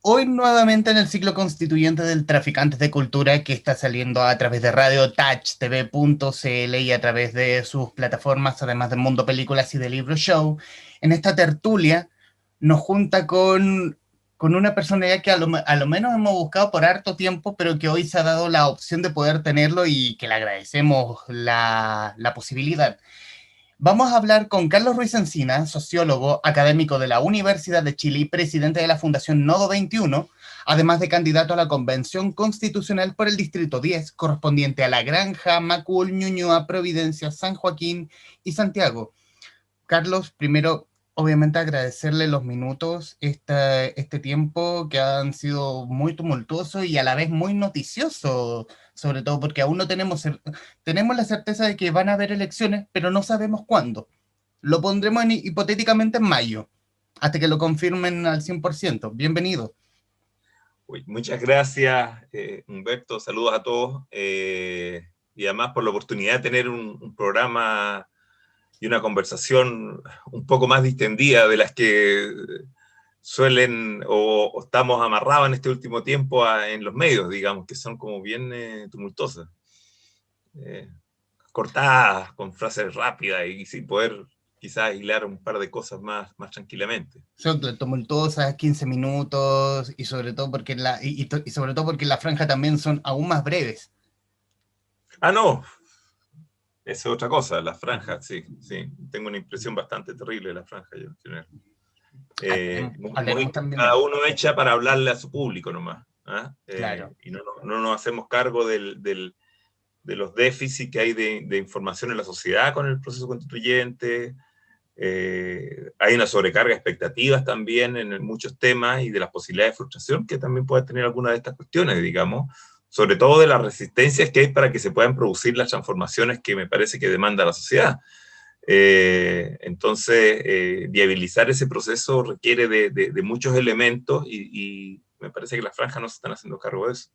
Hoy nuevamente en el ciclo constituyente del Traficantes de Cultura que está saliendo a través de Radio TouchTV.cl y a través de sus plataformas, además de Mundo Películas y de Libro Show. En esta tertulia nos junta con una personalidad que a lo menos hemos buscado por harto tiempo, pero que hoy se ha dado la opción de poder tenerlo y que le agradecemos la posibilidad. Vamos a hablar con Carlos Ruiz Encina, sociólogo, académico de la Universidad de Chile y presidente de la Fundación Nodo 21, además de candidato a la Convención Constitucional por el Distrito 10, correspondiente a La Granja, Macul, Ñuñoa, Providencia, San Joaquín y Santiago. Carlos, primero, obviamente agradecerle los minutos, este tiempo que han sido muy tumultuosos y a la vez muy noticiosos, sobre todo porque aún no tenemos la certeza de que van a haber elecciones, pero no sabemos cuándo. Lo pondremos hipotéticamente en mayo, hasta que lo confirmen al 100%. Bienvenido. Uy, muchas gracias, Humberto. Saludos a todos. Y además por la oportunidad de tener un programa y una conversación un poco más distendida de las que suelen o estamos amarrados en este último tiempo en los medios, digamos, que son como bien tumultuosas, eh, cortadas, con frases rápidas y sin poder quizás hilar un par de cosas más tranquilamente. Son tumultuosas, 15 minutos, y sobre todo porque y sobre todo porque la franja también son aún más breves. Ah, no, esa es otra cosa, las franjas, sí. Tengo una impresión bastante terrible de las franjas. Yo, Hablaremos también de cada eso. uno echa para hablarle a su público nomás. Claro. Y no nos hacemos cargo de los déficits que hay de información en la sociedad con el proceso constituyente. Hay una sobrecarga de expectativas también en muchos temas y de las posibilidades de frustración que también puede tener alguna de estas cuestiones, digamos, sobre todo de las resistencias que hay para que se puedan producir las transformaciones que me parece que demanda la sociedad. Entonces, viabilizar ese proceso requiere de muchos elementos y me parece que las franjas no se están haciendo cargo de eso.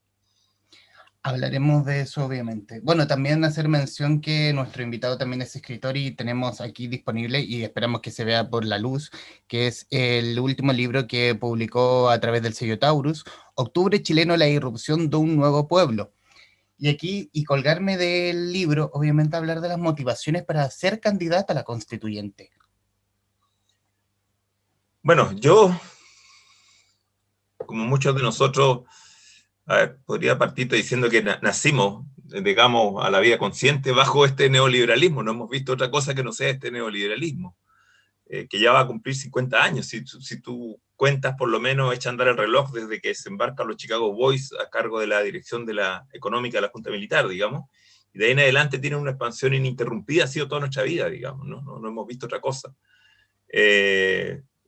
Hablaremos de eso, obviamente. Bueno, también hacer mención que nuestro invitado también es escritor y tenemos aquí disponible, y esperamos que se vea por la luz, que es el último libro que publicó a través del sello Taurus, Octubre Chileno, la irrupción de un nuevo pueblo. Y aquí, y colgarme del libro, obviamente hablar de las motivaciones para ser candidata a la constituyente. Bueno, yo, como muchos de nosotros, a ver, podría partir diciendo que nacimos, digamos, a la vida consciente bajo este neoliberalismo. No hemos visto otra cosa que no sea este neoliberalismo, que ya va a cumplir 50 años. Si tú cuentas, por lo menos, echa a andar el reloj desde que se embarcan los Chicago Boys a cargo de la dirección de la económica de la Junta Militar, digamos, y de ahí en adelante tiene una expansión ininterrumpida, ha sido toda nuestra vida, digamos, no hemos visto otra cosa.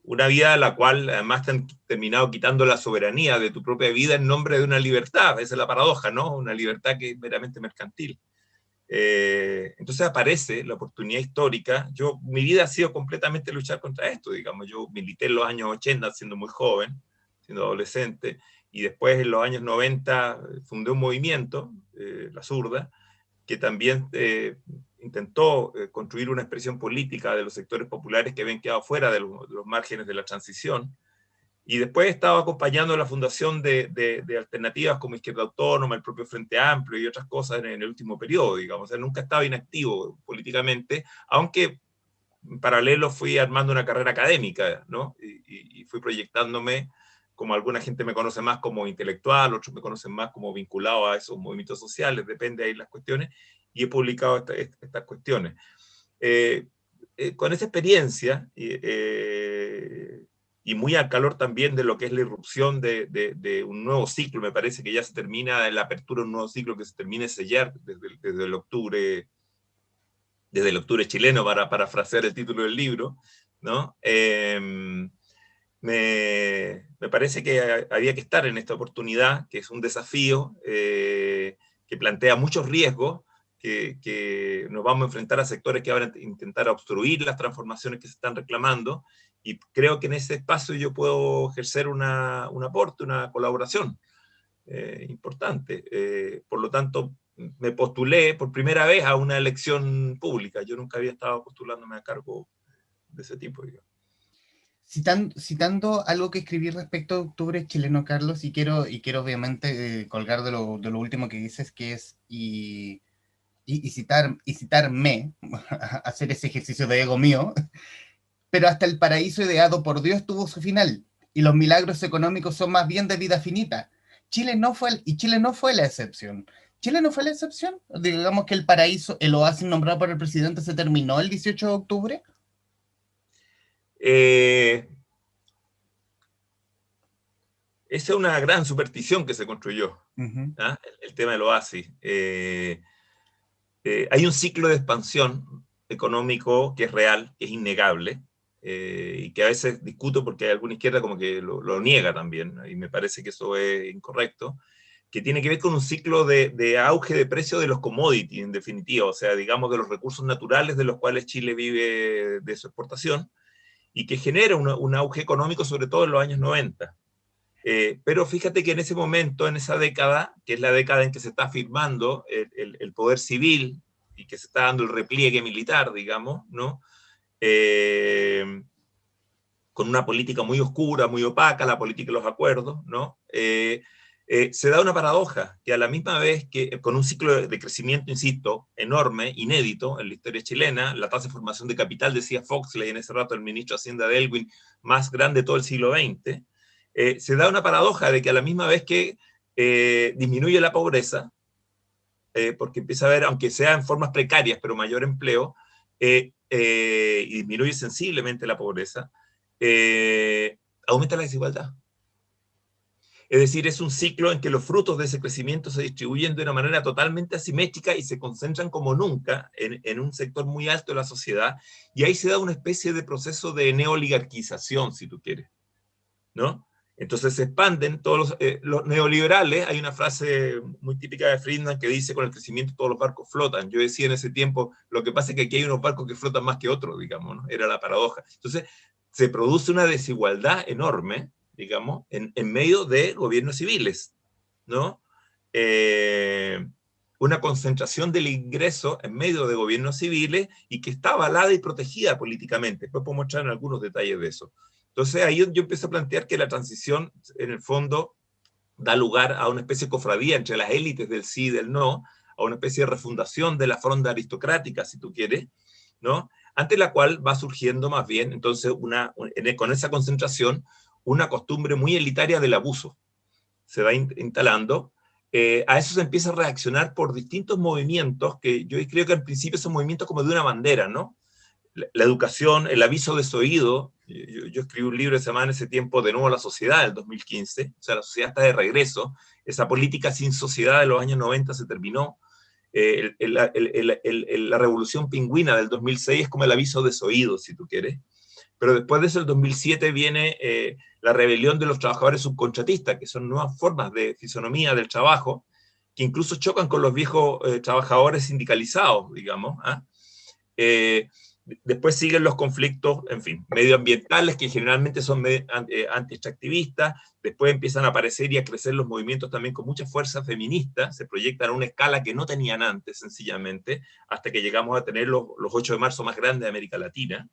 Una vida a la cual además te han terminado quitando la soberanía de tu propia vida en nombre de una libertad. Esa es la paradoja, ¿no? Una libertad que es meramente mercantil. Entonces aparece la oportunidad histórica. Mi vida ha sido completamente luchar contra esto, digamos. Yo milité en los años 80 siendo muy joven, siendo adolescente, y después en los años 90 fundé un movimiento, La Zurda, que también intentó construir una expresión política de los sectores populares que habían quedado fuera de los márgenes de la transición. Y después he estado acompañando la fundación de alternativas como Izquierda Autónoma, el propio Frente Amplio y otras cosas en el último periodo, digamos. O sea, nunca he estado inactivo políticamente, aunque en paralelo fui armando una carrera académica, ¿no? Y fui proyectándome, como alguna gente me conoce más como intelectual, otros me conocen más como vinculado a esos movimientos sociales, depende ahí las cuestiones, y he publicado estas cuestiones. Con esa experiencia, y muy al calor también de lo que es la irrupción de un nuevo ciclo, me parece que ya se termina la apertura de un nuevo ciclo que se termina de sellar desde el octubre chileno, para parafrasear el título del libro, ¿no? Me parece que había que estar en esta oportunidad, que es un desafío que plantea muchos riesgos, que nos vamos a enfrentar a sectores que van a intentar obstruir las transformaciones que se están reclamando, y creo que en ese espacio yo puedo ejercer un aporte, una colaboración importante. Por lo tanto, me postulé por primera vez a una elección pública. Yo nunca había estado postulándome a cargo de ese tipo, digamos. Citando algo que escribí respecto a octubre chileno, Carlos, y quiero obviamente colgar de lo último que dices, que es, y citarme, hacer ese ejercicio de ego mío, pero hasta el paraíso ideado por Dios tuvo su final, y los milagros económicos son más bien de vida finita. Chile no fue la excepción. Chile no fue la excepción. Digamos que el paraíso, el oasis nombrado por el presidente, se terminó el 18 de octubre. Eh, Esa es una gran superstición que se construyó, Ujú, ¿ah? El tema del oasis. Hay un ciclo de expansión económico que es real, que es innegable, y que a veces discuto porque hay alguna izquierda como que lo niega también, y me parece que eso es incorrecto, que tiene que ver con un ciclo de auge de precio de los commodities, en definitiva, o sea, digamos, de los recursos naturales de los cuales Chile vive de su exportación, y que genera un auge económico, sobre todo en los años 90. Pero fíjate que en ese momento, en esa década, que es la década en que se está firmando el poder civil y que se está dando el repliegue militar, digamos, ¿no? Eh, con una política muy oscura, muy opaca, la política de los acuerdos, ¿no? Se da una paradoja, que a la misma vez que con un ciclo de crecimiento, insisto, enorme, inédito en la historia chilena, la tasa de formación de capital, decía Foxley en ese rato, el ministro de Hacienda de Elwin, más grande de todo el siglo XX, se da una paradoja de que a la misma vez que disminuye la pobreza, porque empieza a haber, aunque sea en formas precarias, pero mayor empleo, y disminuye sensiblemente la pobreza, aumenta la desigualdad. Es decir, es un ciclo en que los frutos de ese crecimiento se distribuyen de una manera totalmente asimétrica y se concentran como nunca en un sector muy alto de la sociedad, y ahí se da una especie de proceso de neoligarquización, si tú quieres, ¿no? Entonces se expanden todos los neoliberales. Hay una frase muy típica de Friedman que dice: con el crecimiento todos los barcos flotan. Yo decía en ese tiempo, lo que pasa es que aquí hay unos barcos que flotan más que otros, digamos, ¿no? Era la paradoja. Entonces se produce una desigualdad enorme, digamos, en medio de gobiernos civiles, ¿no? Eh, una concentración del ingreso en medio de gobiernos civiles y que está avalada y protegida políticamente. Después puedo mostrar algunos detalles de eso. Entonces ahí yo empiezo a plantear que la transición, en el fondo, da lugar a una especie de cofradía entre las élites del sí y del no, a una especie de refundación de la fronda aristocrática, si tú quieres, ¿no? Ante la cual va surgiendo más bien, entonces, con esa concentración, una costumbre muy elitaria del abuso. Se va instalando. A eso se empieza a reaccionar por distintos movimientos, que yo creo que al principio son movimientos como de una bandera, ¿no? La educación, el aviso desoído. Yo escribí un libro que se llama en ese tiempo De nuevo la sociedad, del 2015, o sea, la sociedad está de regreso, esa política sin sociedad de los años 90 se terminó. La revolución pingüina del 2006 es como el aviso desoído, si tú quieres. Pero después de eso, el 2007 viene la rebelión de los trabajadores subcontratistas, que son nuevas formas de fisonomía del trabajo, que incluso chocan con los viejos trabajadores sindicalizados, digamos. ¿Ah? Después siguen los conflictos, en fin, medioambientales, que generalmente son anti-extractivistas. Después empiezan a aparecer y a crecer los movimientos también con mucha fuerza feminista. Se proyectan a una escala que no tenían antes, sencillamente, hasta que llegamos a tener los 8 de marzo más grandes de América Latina.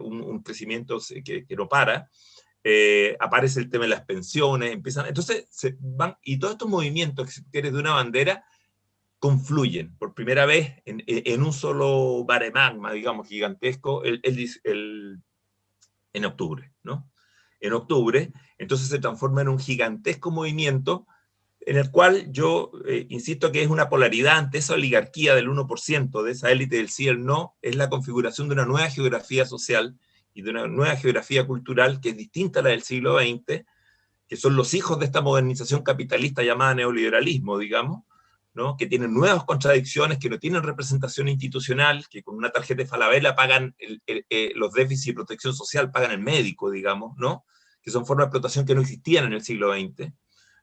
Un crecimiento que no para. Aparece el tema de las pensiones, empiezan, entonces se van, y todos estos movimientos que eres de una bandera confluyen por primera vez en un solo baremagma, digamos, gigantesco, en octubre, ¿no? En octubre, entonces se transforma en un gigantesco movimiento en el cual yo insisto que es una polaridad ante esa oligarquía del 1%, de esa élite del sí y el no, es la configuración de una nueva geografía social y de una nueva geografía cultural que es distinta a la del siglo XX, que son los hijos de esta modernización capitalista llamada neoliberalismo, digamos, ¿no? Que tienen nuevas contradicciones, que no tienen representación institucional, que con una tarjeta de Falabella pagan los déficits de protección social, pagan el médico, digamos, ¿no? Que son formas de explotación que no existían en el siglo XX,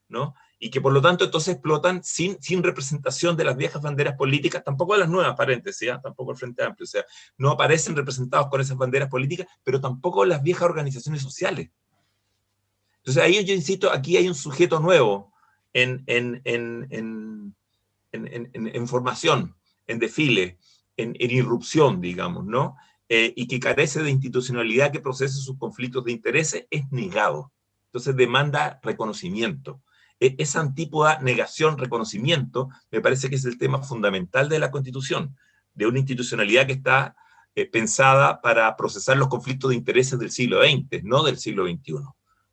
¿no? Y que por lo tanto entonces explotan sin representación de las viejas banderas políticas, tampoco de las nuevas, paréntesis, ¿eh? Tampoco el Frente Amplio, o sea, no aparecen representados con esas banderas políticas, pero tampoco las viejas organizaciones sociales. Entonces ahí yo insisto, aquí hay un sujeto nuevo en, en, en, en, en formación, en desfile, en irrupción, digamos, ¿no? y que carece de institucionalidad que procese sus conflictos de intereses, es negado. Entonces demanda reconocimiento. Esa antípoda negación, reconocimiento, me parece que es el tema fundamental de la Constitución, de una institucionalidad que está pensada para procesar los conflictos de intereses del siglo XX, no del siglo XXI.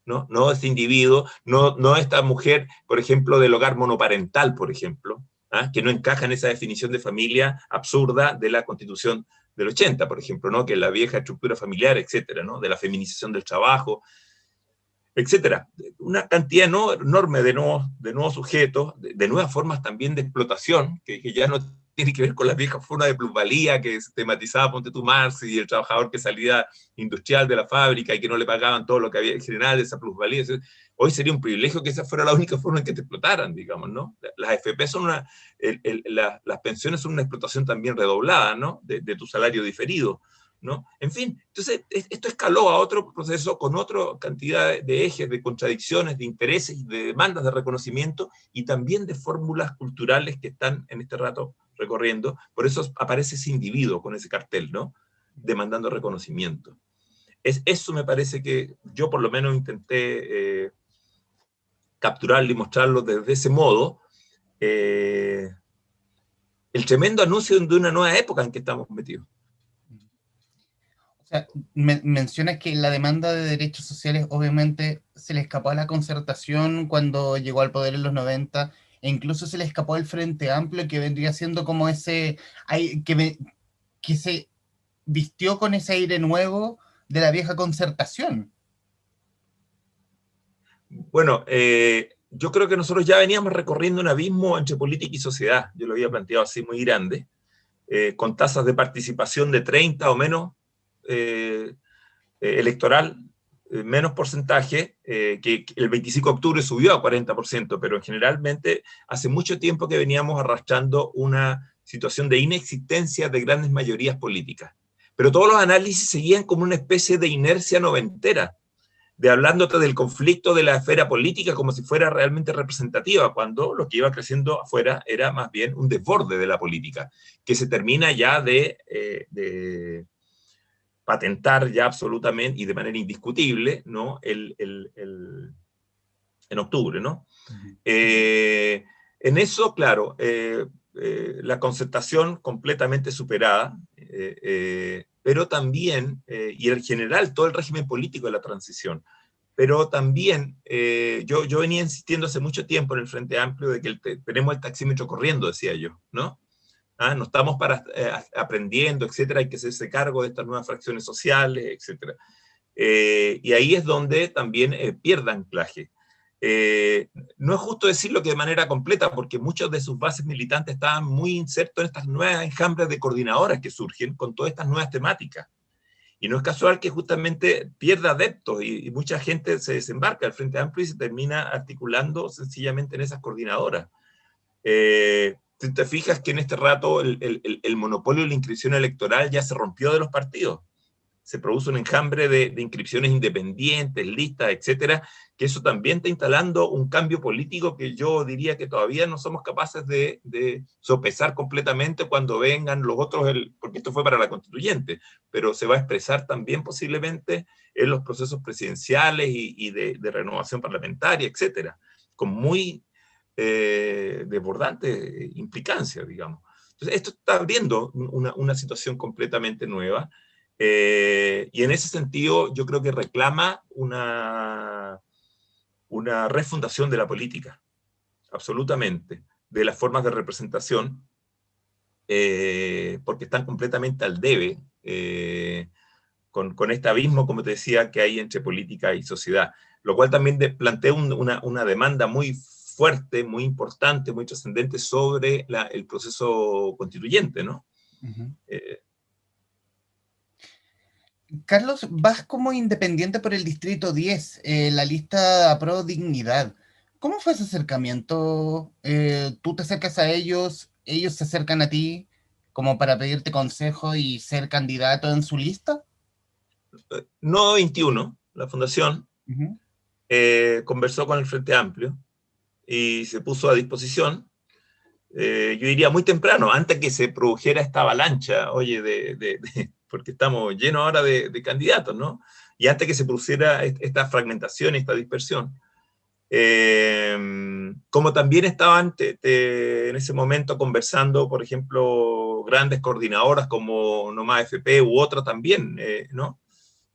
No este individuo, no esta mujer, por ejemplo, del hogar monoparental, por ejemplo, que no encaja en esa definición de familia absurda de la Constitución del 80, por ejemplo, ¿no? Que es la vieja estructura familiar, etcétera, ¿no? De la feminización del trabajo, etcétera. Una cantidad enorme de nuevos sujetos, de nuevas formas también de explotación, que ya no tiene que ver con la vieja forma de plusvalía que se tematizaba, ponte tú, Marx, y el trabajador que salía industrial de la fábrica y que no le pagaban todo lo que había en general de esa plusvalía. Hoy sería un privilegio que esa fuera la única forma en que te explotaran, digamos, ¿no? Las FP son las pensiones son una explotación también redoblada, ¿no? De tu salario diferido, ¿no? En fin, entonces esto escaló a otro proceso con otra cantidad de ejes, de contradicciones, de intereses, de demandas de reconocimiento y también de fórmulas culturales que están en este rato recorriendo. Por eso aparece ese individuo con ese cartel, ¿no? Demandando reconocimiento. Eso me parece que yo por lo menos intenté capturarlo y mostrarlo desde ese modo. El tremendo anuncio de una nueva época en que estamos metidos. O sea, mencionas que la demanda de derechos sociales obviamente se le escapó a la Concertación cuando llegó al poder en los 90, e incluso se le escapó al Frente Amplio, que vendría siendo como ese, que se vistió con ese aire nuevo de la vieja Concertación. Bueno, yo creo que nosotros ya veníamos recorriendo un abismo entre política y sociedad, yo lo había planteado así muy grande, con tasas de participación de 30 o menos electoral, menos porcentaje, que el 25 de octubre subió a 40%, pero generalmente hace mucho tiempo que veníamos arrastrando una situación de inexistencia de grandes mayorías políticas. Pero todos los análisis seguían como una especie de inercia noventera, de hablándote del conflicto de la esfera política como si fuera realmente representativa, cuando lo que iba creciendo afuera era más bien un desborde de la política, que se termina ya de patentar ya absolutamente y de manera indiscutible, ¿no? En octubre, ¿no? En eso, claro, la concertación completamente superada, pero también, y en general todo el régimen político de la transición, pero también yo venía insistiendo hace mucho tiempo en el Frente Amplio de que tenemos el taxímetro corriendo, decía yo, ¿no? No estamos aprendiendo, etcétera, hay que hacerse cargo de estas nuevas fracciones sociales, etcétera. Y ahí es donde también pierde anclaje. No es justo decirlo que de manera completa, porque muchos de sus bases militantes estaban muy insertos en estas nuevas enjambres de coordinadoras que surgen con todas estas nuevas temáticas. Y no es casual que justamente pierda adeptos y mucha gente se desembarca al Frente Amplio y se termina articulando sencillamente en esas coordinadoras. Te fijas que en este rato el monopolio de la inscripción electoral ya se rompió de los partidos. Se produce un enjambre de inscripciones independientes, listas, etcétera, que eso también está instalando un cambio político que yo diría que todavía no somos capaces de sopesar completamente cuando vengan los otros, porque esto fue para la constituyente, pero se va a expresar también posiblemente en los procesos presidenciales y de renovación parlamentaria, etcétera, con muy desbordante implicancia, digamos. Entonces, esto está abriendo una situación completamente nueva, y en ese sentido yo creo que reclama una refundación de la política, absolutamente, de las formas de representación, porque están completamente al debe con este abismo, como te decía, que hay entre política y sociedad, lo cual también plantea una demanda muy fuerte, muy importante, muy trascendente sobre el proceso constituyente, ¿no? Uh-huh. Carlos, vas como independiente por el Distrito 10, la lista Pro Dignidad. ¿Cómo fue ese acercamiento? ¿Tú te acercas a ellos se acercan a ti como para pedirte consejo y ser candidato en su lista? No 21, la fundación, Uh-huh. conversó con el Frente Amplio y se puso a disposición, yo diría muy temprano, antes que se produjera esta avalancha, oye, porque estamos llenos ahora de candidatos, ¿no? Y antes que se produciera esta fragmentación, esta dispersión, como también estaban en ese momento conversando, por ejemplo, grandes coordinadoras como Nomás FP u otras también, ¿no?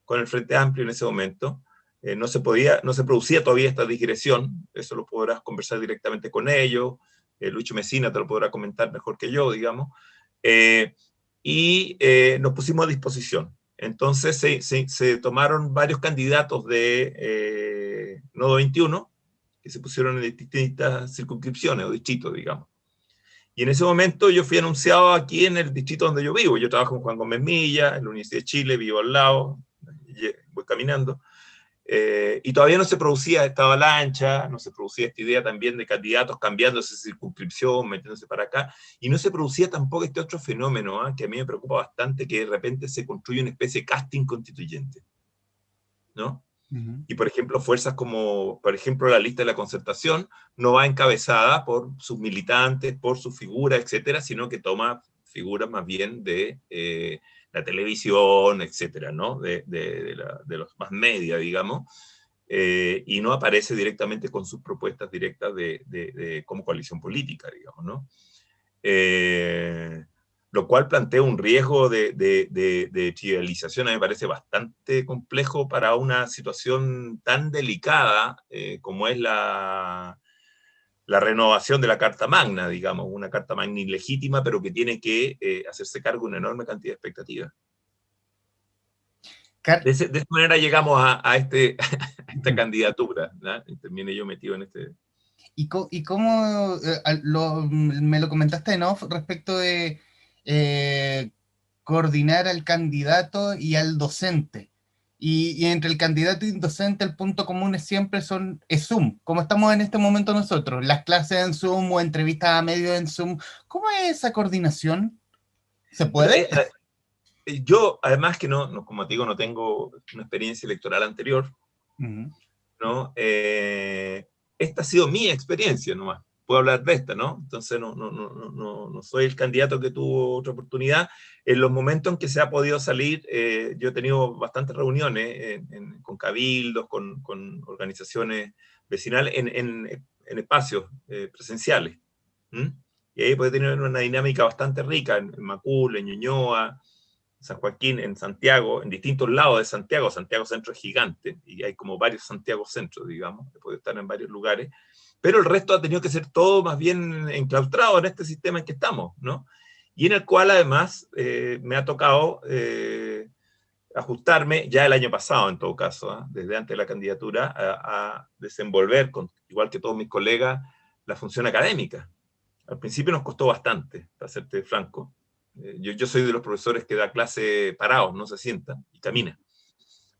Con el Frente Amplio en ese momento. No se producía todavía esta digresión, eso lo podrás conversar directamente con ellos, Lucho Mesina te lo podrá comentar mejor que yo, digamos, y nos pusimos a disposición. Entonces se tomaron varios candidatos de Nodo 21, que se pusieron en distintas circunscripciones o distritos, digamos. Y en ese momento yo fui anunciado aquí en el distrito donde yo vivo. Yo trabajo en Juan Gómez Milla, en la Universidad de Chile, vivo al lado, voy caminando. Y todavía no se producía esta avalancha, no se producía esta idea también de candidatos cambiándose circunscripción, metiéndose para acá, y no se producía tampoco este otro fenómeno, que a mí me preocupa bastante, que de repente se construye una especie de casting constituyente, ¿no? Uh-huh. Y por ejemplo, fuerzas como, por ejemplo, la lista de la Concertación no va encabezada por sus militantes, por su figura, etcétera, sino que toma figuras más bien de la televisión, etcétera, ¿no? De los más media, digamos, y no aparece directamente con sus propuestas directas como coalición política, digamos, ¿no? Lo cual plantea un riesgo de trivialización, a mí me parece bastante complejo para una situación tan delicada como es la renovación de la Carta Magna, digamos, una Carta Magna ilegítima, pero que tiene que hacerse cargo de una enorme cantidad de expectativas. De esa manera llegamos a esta candidatura, ¿no? Y terminé yo metido en este... ¿Y cómo me lo comentaste en off respecto de coordinar al candidato y al docente? Y entre el candidato y el docente el punto común siempre es Zoom, como estamos en este momento nosotros, las clases en Zoom o entrevistas a medios en Zoom. ¿Cómo es esa coordinación? ¿Se Bueno, puede? yo, además que como te digo, no tengo una experiencia electoral anterior, Uh-huh. ¿no? Esta ha sido mi experiencia nomás, puedo hablar de esta, ¿no? Entonces no soy el candidato que tuvo otra oportunidad. En los momentos en que se ha podido salir, yo he tenido bastantes reuniones con cabildos, con organizaciones vecinales, en espacios presenciales. ¿Mm? Y ahí puede tener una dinámica bastante rica en Macul, en Ñuñoa, San Joaquín, en Santiago, en distintos lados de Santiago. Santiago Centro es gigante y hay como varios Santiago Centros, digamos, que puede estar en varios lugares, pero el resto ha tenido que ser todo más bien enclaustrado en este sistema en que estamos, ¿no? Y en el cual además me ha tocado ajustarme ya el año pasado, en todo caso, desde antes de la candidatura, a desenvolver, igual que todos mis colegas, la función académica. Al principio nos costó bastante, para serte franco. Yo soy de los profesores que da clase parados, no se sienta y camina.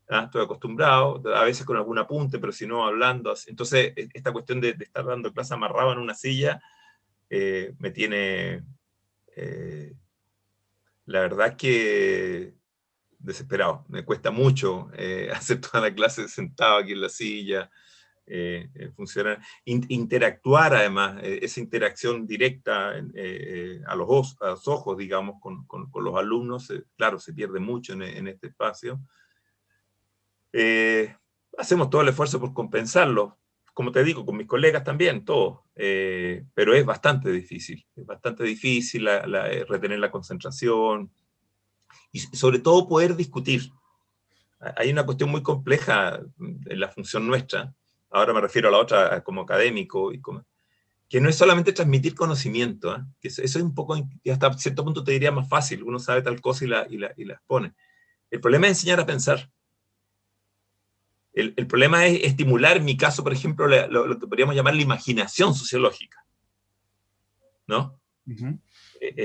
Estoy acostumbrado, a veces con algún apunte, pero si no hablando. Entonces, esta cuestión de estar dando clase amarrado en una silla me tiene, la verdad que desesperado. Me cuesta mucho hacer toda la clase sentado aquí en la silla. Funcionar, interactuar además, esa interacción directa a los ojos, digamos, con los alumnos, claro, se pierde mucho en este espacio. Hacemos todo el esfuerzo por compensarlo, como te digo, con mis colegas también, todos, pero es bastante difícil retener la concentración y sobre todo poder discutir. Hay una cuestión muy compleja en la función nuestra, ahora me refiero a la otra como académico, que no es solamente transmitir conocimiento, que eso es un poco, y hasta cierto punto te diría más fácil, uno sabe tal cosa y la expone. El problema es enseñar a pensar. El problema es estimular, en mi caso, por ejemplo, lo que podríamos llamar la imaginación sociológica, ¿no? Uh-huh.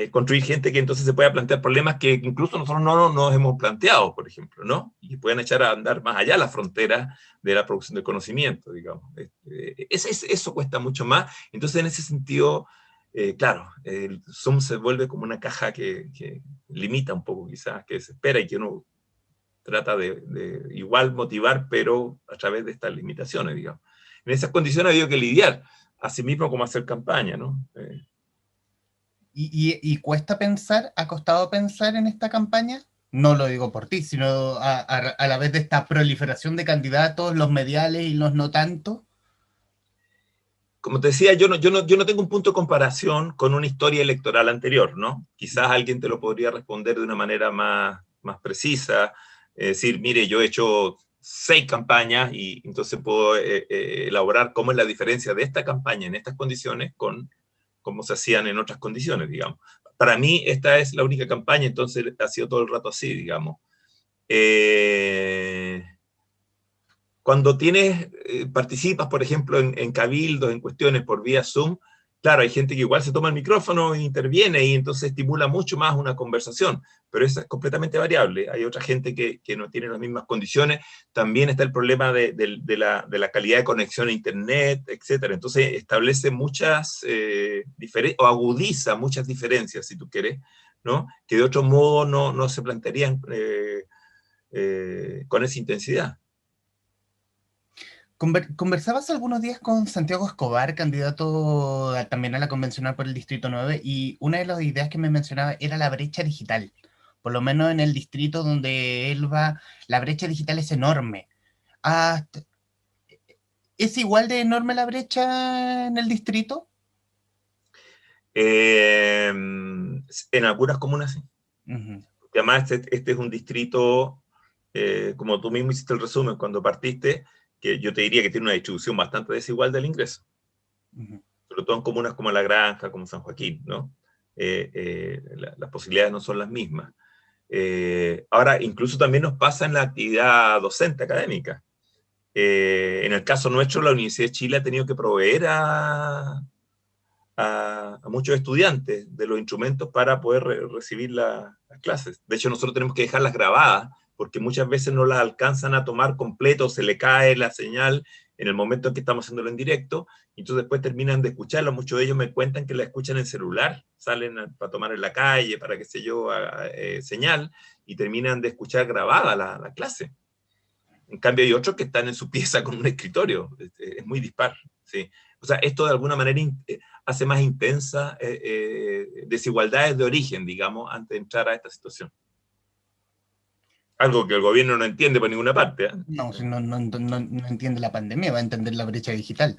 Construir gente que entonces se pueda plantear problemas que incluso nosotros no nos hemos planteado, por ejemplo, ¿no? Y que puedan echar a andar más allá las fronteras de la producción del conocimiento, digamos. Eso cuesta mucho más. Entonces, en ese sentido, claro, el Zoom se vuelve como una caja que limita un poco, quizás, que desespera y que uno trata de igual motivar, pero a través de estas limitaciones, digamos. En esas condiciones ha habido que lidiar, así mismo como hacer campaña, ¿no? ¿Y cuesta pensar, ha costado pensar en esta campaña? No lo digo por ti, sino a la vez de esta proliferación de candidatos, los mediales y los no tanto. Como te decía, yo no tengo un punto de comparación con una historia electoral anterior, ¿no? Quizás alguien te lo podría responder de una manera más precisa, decir, mire, yo he hecho 6 campañas y entonces puedo elaborar cómo es la diferencia de esta campaña en estas condiciones con cómo se hacían en otras condiciones, digamos. Para mí esta es la única campaña, entonces ha sido todo el rato así, digamos. Eh, Cuando participas, por ejemplo, en cabildos, en cuestiones por vía Zoom, claro, hay gente que igual se toma el micrófono e interviene y entonces estimula mucho más una conversación, pero eso es completamente variable. Hay otra gente que no tiene las mismas condiciones. También está el problema de la calidad de conexión a Internet, etcétera. Entonces establece muchas diferencias, o agudiza muchas diferencias, si tú quieres, ¿no? Que de otro modo no se plantearían con esa intensidad. Conversabas algunos días con Santiago Escobar, candidato también a la convencional por el Distrito 9, y una de las ideas que me mencionaba era la brecha digital. Por lo menos en el distrito donde él va, la brecha digital es enorme. Hasta- ¿Es igual de enorme la brecha en el distrito? En algunas comunas sí. Ujú, Porque además este es un distrito, como tú mismo hiciste el resumen cuando partiste, que yo te diría que tiene una distribución bastante desigual del ingreso, ujú. sobre todo en comunas como La Granja, como San Joaquín, ¿no? Las posibilidades no son las mismas. Ahora, incluso también nos pasa en la actividad docente académica. En el caso nuestro, la Universidad de Chile ha tenido que proveer a muchos estudiantes de los instrumentos para poder recibir las clases. De hecho, nosotros tenemos que dejarlas grabadas porque muchas veces no las alcanzan a tomar completo, se le cae la señal en el momento en que estamos haciéndolo en directo, y entonces después terminan de escucharlo. Muchos de ellos me cuentan que la escuchan en celular, salen para tomar en la calle, para qué sé yo, señal, y terminan de escuchar grabada la clase. En cambio, hay otros que están en su pieza con un escritorio. Es muy dispar. ¿Sí? O sea, esto de alguna manera hace más intensa desigualdades de origen, digamos, antes de entrar a esta situación. Algo que el gobierno no entiende por ninguna parte. ¿Eh? No, si no entiende la pandemia, va a entender la brecha digital.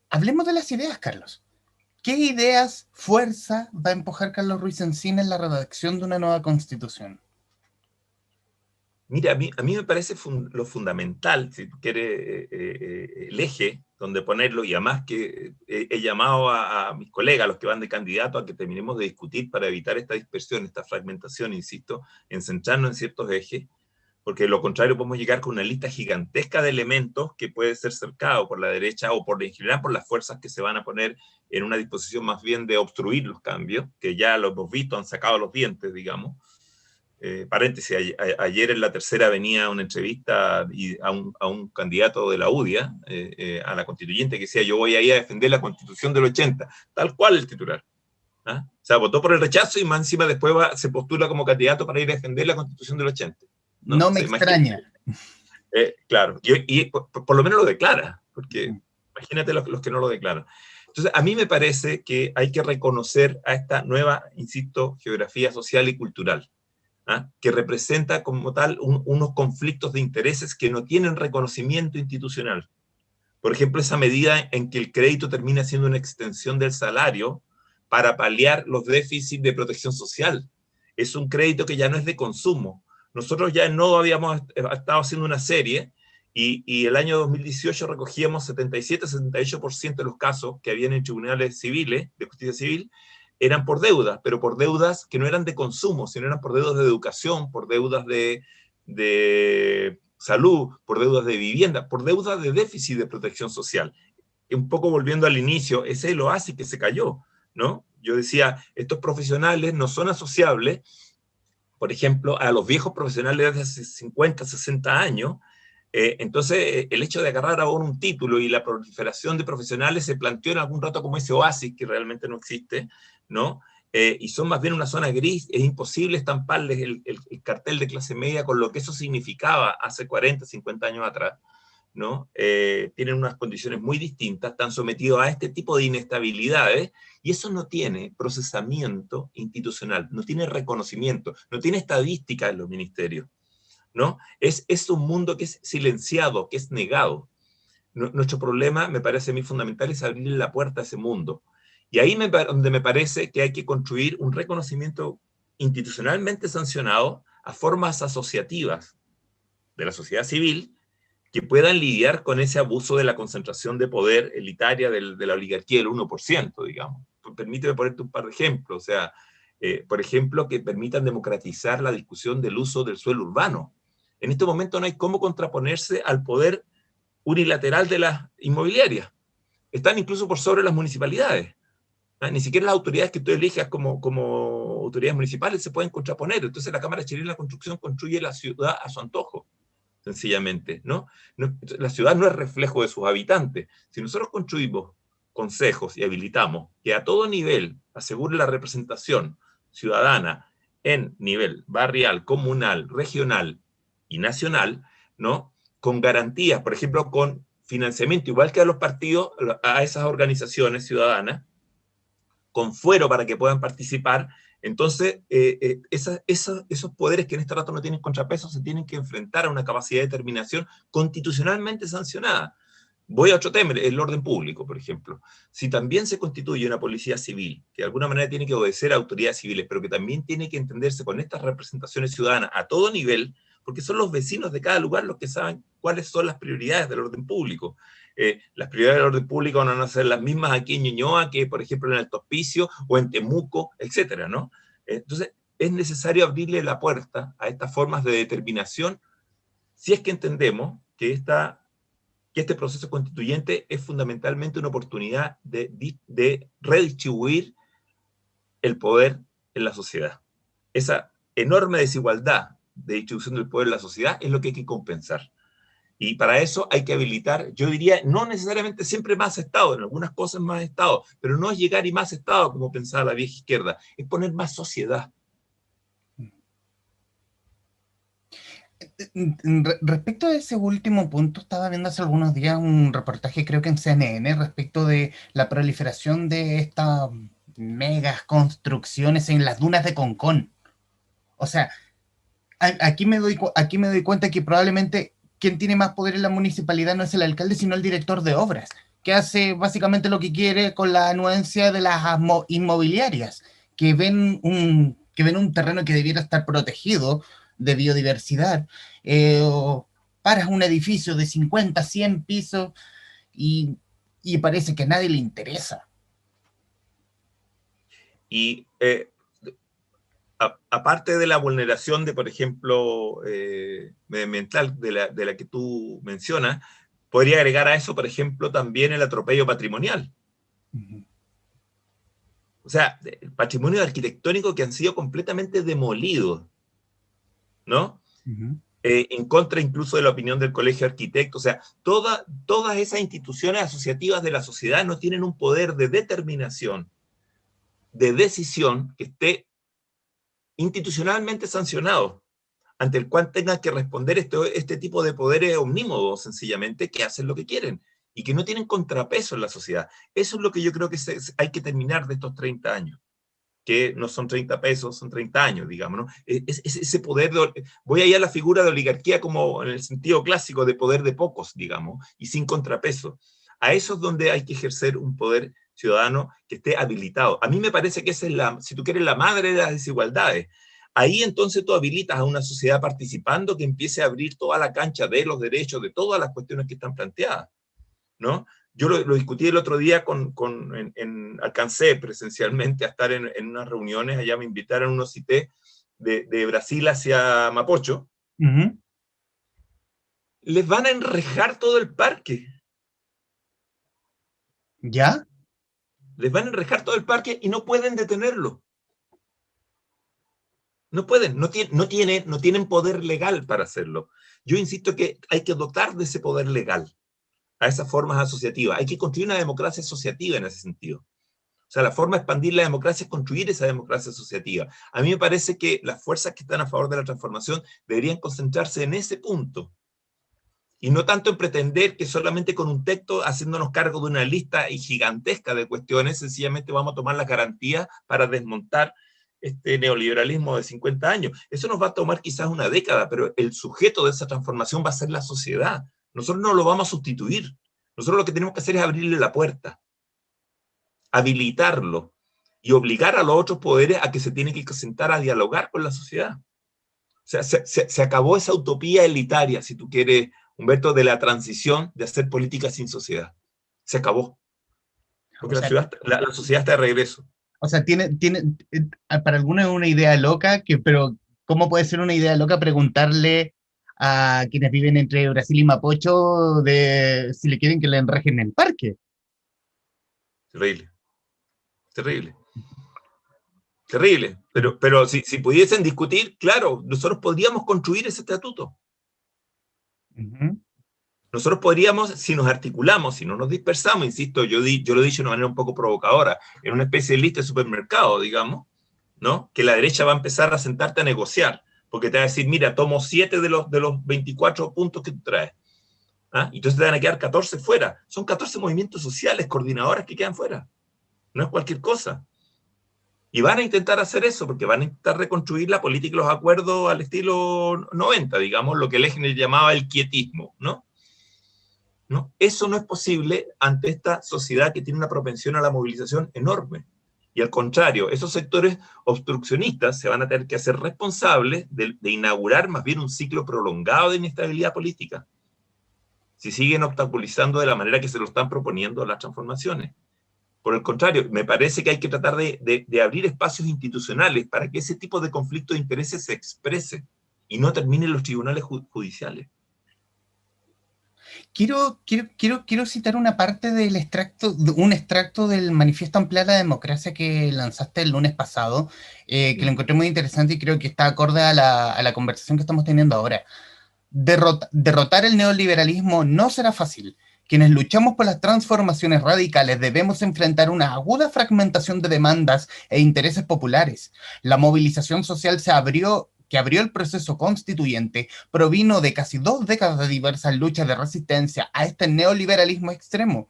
Hablemos de las ideas, Carlos. ¿Qué ideas, fuerza va a empujar Carlos Ruiz Encina en la redacción de una nueva constitución? Mira, a mí me parece lo fundamental, si tú quieres, el eje donde ponerlo, y además que he llamado a mis colegas, a los que van de candidato, a que terminemos de discutir para evitar esta dispersión, esta fragmentación, insisto, en centrarnos en ciertos ejes, porque de lo contrario podemos llegar con una lista gigantesca de elementos que puede ser cercado por la derecha o en general por las fuerzas que se van a poner en una disposición más bien de obstruir los cambios, que ya lo hemos visto, han sacado los dientes, digamos. Paréntesis, ayer en La Tercera venía una entrevista a un candidato de la UDIA, a la constituyente, que decía, yo voy a ir a defender la constitución del 80, tal cual el titular. ¿Ah? O sea, votó por el rechazo y más encima después se postula como candidato para ir a defender la constitución del 80. ¿No? No O me sea, imagínate. extraña. Claro, y por lo menos lo declara, porque imagínate los que no lo declaran. Entonces, a mí me parece que hay que reconocer a esta nueva, insisto, geografía social y cultural, ¿ah? Que representa como tal unos conflictos de intereses que no tienen reconocimiento institucional. Por ejemplo, esa medida en que el crédito termina siendo una extensión del salario para paliar los déficits de protección social. Es un crédito que ya no es de consumo. Nosotros ya no habíamos estado haciendo una serie y el año 2018 recogíamos 77-78% de los casos que habían en tribunales civiles, de justicia civil, eran por deudas, pero por deudas que no eran de consumo, sino eran por deudas de educación, por deudas de salud, por deudas de vivienda, por deudas de déficit de protección social. Y un poco volviendo al inicio, ese es el oasis que se cayó, ¿no? Yo decía, estos profesionales no son asociables, por ejemplo, a los viejos profesionales de hace 50, 60 años. Entonces, el hecho de agarrar ahora un título y la proliferación de profesionales se planteó en algún rato como ese oasis que realmente no existe, ¿no? Y son más bien una zona gris, es imposible estamparles el cartel de clase media con lo que eso significaba hace 40, 50 años atrás. ¿no? Tienen unas condiciones muy distintas, están sometidos a este tipo de inestabilidades, y eso no tiene procesamiento institucional, no tiene reconocimiento, no tiene estadística en los ministerios, ¿no? Es un mundo que es silenciado, que es negado. Nuestro problema, me parece a mí fundamental, es abrir la puerta a ese mundo. Y ahí donde me parece que hay que construir un reconocimiento institucionalmente sancionado a formas asociativas de la sociedad civil, que puedan lidiar con ese abuso de la concentración de poder elitaria de la oligarquía del 1%, digamos. Permíteme ponerte un par de ejemplos. O sea, por ejemplo, que permitan democratizar la discusión del uso del suelo urbano. En este momento no hay cómo contraponerse al poder unilateral de las inmobiliarias. Están incluso por sobre las municipalidades. Ni siquiera las autoridades que tú elijas como autoridades municipales se pueden contraponer. Entonces la Cámara Chilena de la Construcción construye la ciudad a su antojo, sencillamente, ¿no? La ciudad no es reflejo de sus habitantes. Si nosotros construimos consejos y habilitamos que a todo nivel asegure la representación ciudadana en nivel barrial, comunal, regional y nacional, ¿no? Con garantías, por ejemplo, con financiamiento, igual que a los partidos, a esas organizaciones ciudadanas, con fuero para que puedan participar. Entonces, esos poderes que en este rato no tienen contrapeso se tienen que enfrentar a una capacidad de determinación constitucionalmente sancionada. Voy a otro tema, el orden público, por ejemplo. Si también se constituye una policía civil, que de alguna manera tiene que obedecer a autoridades civiles, pero que también tiene que entenderse con estas representaciones ciudadanas a todo nivel, porque son los vecinos de cada lugar los que saben cuáles son las prioridades del orden público. Las prioridades del orden público van a ser las mismas aquí en Ñuñoa que, por ejemplo, en el Hospicio o en Temuco, etcétera, ¿no? Entonces, es necesario abrirle la puerta a estas formas de determinación si es que entendemos que este proceso constituyente es fundamentalmente una oportunidad de redistribuir el poder en la sociedad. Esa enorme desigualdad de distribución del poder en la sociedad es lo que hay que compensar. Y para eso hay que habilitar, yo diría, no necesariamente siempre más Estado, en algunas cosas más Estado, pero no es llegar y más Estado, como pensaba la vieja izquierda, es poner más sociedad. Respecto a ese último punto, estaba viendo hace algunos días un reportaje, creo que en CNN, respecto de la proliferación de estas megas construcciones en las dunas de Concón. O sea, aquí me doy cuenta que probablemente quien tiene más poder en la municipalidad no es el alcalde, sino el director de obras, que hace básicamente lo que quiere con la anuencia de las inmobiliarias, que ven un terreno que debiera estar protegido de biodiversidad, o paras un edificio de 50, 100 pisos y, y parece que a nadie le interesa. Y aparte de la vulneración de, por ejemplo, medioambiental de la que tú mencionas, podría agregar a eso, por ejemplo, también el atropello patrimonial. O sea, el patrimonio arquitectónico que han sido completamente demolidos, ¿no? En contra incluso de la opinión del Colegio de Arquitectos. O sea, todas esas instituciones asociativas de la sociedad no tienen un poder de determinación, de decisión que esté institucionalmente sancionado, ante el cual tengan que responder este tipo de poderes omnímodos, sencillamente, que hacen lo que quieren y que no tienen contrapeso en la sociedad. Eso es lo que yo creo que hay que terminar de estos 30 años, que no son 30 pesos, son 30 años, digamos, ¿no? Ese poder, voy a ir a la figura de oligarquía como en el sentido clásico de poder de pocos, digamos, y sin contrapeso. A eso es donde hay que ejercer un poder ciudadano que esté habilitado. A mí me parece que esa es si tú quieres, la madre de las desigualdades. Ahí entonces tú habilitas a una sociedad participando que empiece a abrir toda la cancha de los derechos, de todas las cuestiones que están planteadas, ¿no? Yo lo discutí el otro día alcancé presencialmente a estar en unas reuniones, allá me invitaron unos CITES de Brasil hacia Mapocho. Les van a enrejar todo el parque. ¿Ya? Les van a enrejar todo el parque y no pueden detenerlo. No pueden, no tienen poder legal para hacerlo. Yo insisto que hay que dotar de ese poder legal a esas formas asociativas. Hay que construir una democracia asociativa en ese sentido. O sea, la forma de expandir la democracia es construir esa democracia asociativa. A mí me parece que las fuerzas que están a favor de la transformación deberían concentrarse en ese punto. y no tanto en pretender que solamente con un texto, haciéndonos cargo de una lista gigantesca de cuestiones, sencillamente vamos a tomar las garantías para desmontar este neoliberalismo de 50 años. Eso nos va a tomar quizás una década, pero el sujeto de esa transformación va a ser la sociedad. Nosotros no lo vamos a sustituir. Nosotros lo que tenemos que hacer es abrirle la puerta, habilitarlo y obligar a los otros poderes a que se tienen que sentar a dialogar con la sociedad. O sea, se acabó esa utopía elitaria, si tú quieres, Humberto, de la transición de hacer política sin sociedad. Se acabó. Porque la sociedad está de regreso. O sea, para algunos es una idea loca, pero ¿cómo puede ser una idea loca preguntarle a quienes viven entre Brasil y Mapocho de si le quieren que le enrejen en el parque? Terrible. Terrible. Terrible. Pero si pudiesen discutir, claro, nosotros podríamos construir ese estatuto. Nosotros podríamos, si nos articulamos, si no nos dispersamos, insisto, yo lo he dicho de una manera un poco provocadora, en una especie de lista de supermercado, digamos, ¿no? Que la derecha va a empezar a sentarte a negociar, porque te va a decir, mira, tomo 7 de los 24 puntos que tú traes. ¿Ah? Y entonces te van a quedar 14 fuera. Son 14 movimientos sociales, coordinadores que quedan fuera. No es cualquier cosa. Y van a intentar hacer eso, porque van a intentar reconstruir la política y los acuerdos al estilo 90, digamos, lo que Lechner llamaba el quietismo, ¿no? ¿No? Eso no es posible ante esta sociedad que tiene una propensión a la movilización enorme. Y al contrario, esos sectores obstruccionistas se van a tener que hacer responsables de inaugurar más bien un ciclo prolongado de inestabilidad política, si siguen obstaculizando de la manera que se lo están proponiendo las transformaciones. Por el contrario, me parece que hay que tratar de abrir espacios institucionales para que ese tipo de conflicto de intereses se exprese y no termine en los tribunales judiciales. Quiero citar una parte un extracto del Manifiesto Ampliar la Democracia que lanzaste el lunes pasado, que lo encontré muy interesante y creo que está acorde a la conversación que estamos teniendo ahora. Derrotar el neoliberalismo no será fácil. Quienes luchamos por las transformaciones radicales debemos enfrentar una aguda fragmentación de demandas e intereses populares. La movilización social que abrió el proceso constituyente provino de casi 2 décadas de diversas luchas de resistencia a este neoliberalismo extremo,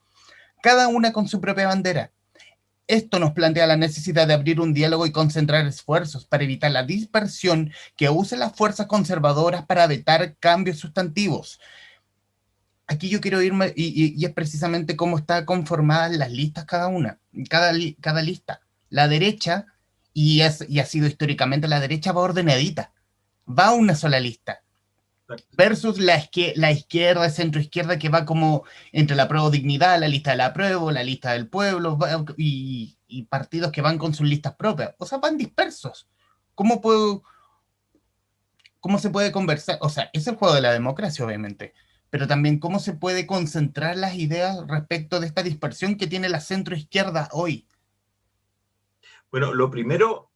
cada una con su propia bandera. Esto nos plantea la necesidad de abrir un diálogo y concentrar esfuerzos para evitar la dispersión que use las fuerzas conservadoras para vetar cambios sustantivos. Aquí yo quiero irme, y es precisamente cómo están conformadas las listas cada una, cada lista. La derecha, y ha sido históricamente, la derecha va ordenadita, va a una sola lista, versus la izquierda, centro-izquierda, que va como entre la Apruebo Dignidad, la lista del Apruebo, la lista del Pueblo, y partidos que van con sus listas propias. O sea, van dispersos. ¿Cómo se puede conversar? O sea, es el juego de la democracia, obviamente, pero también cómo se puede concentrar las ideas respecto de esta dispersión que tiene la centro-izquierda hoy. Bueno, lo primero,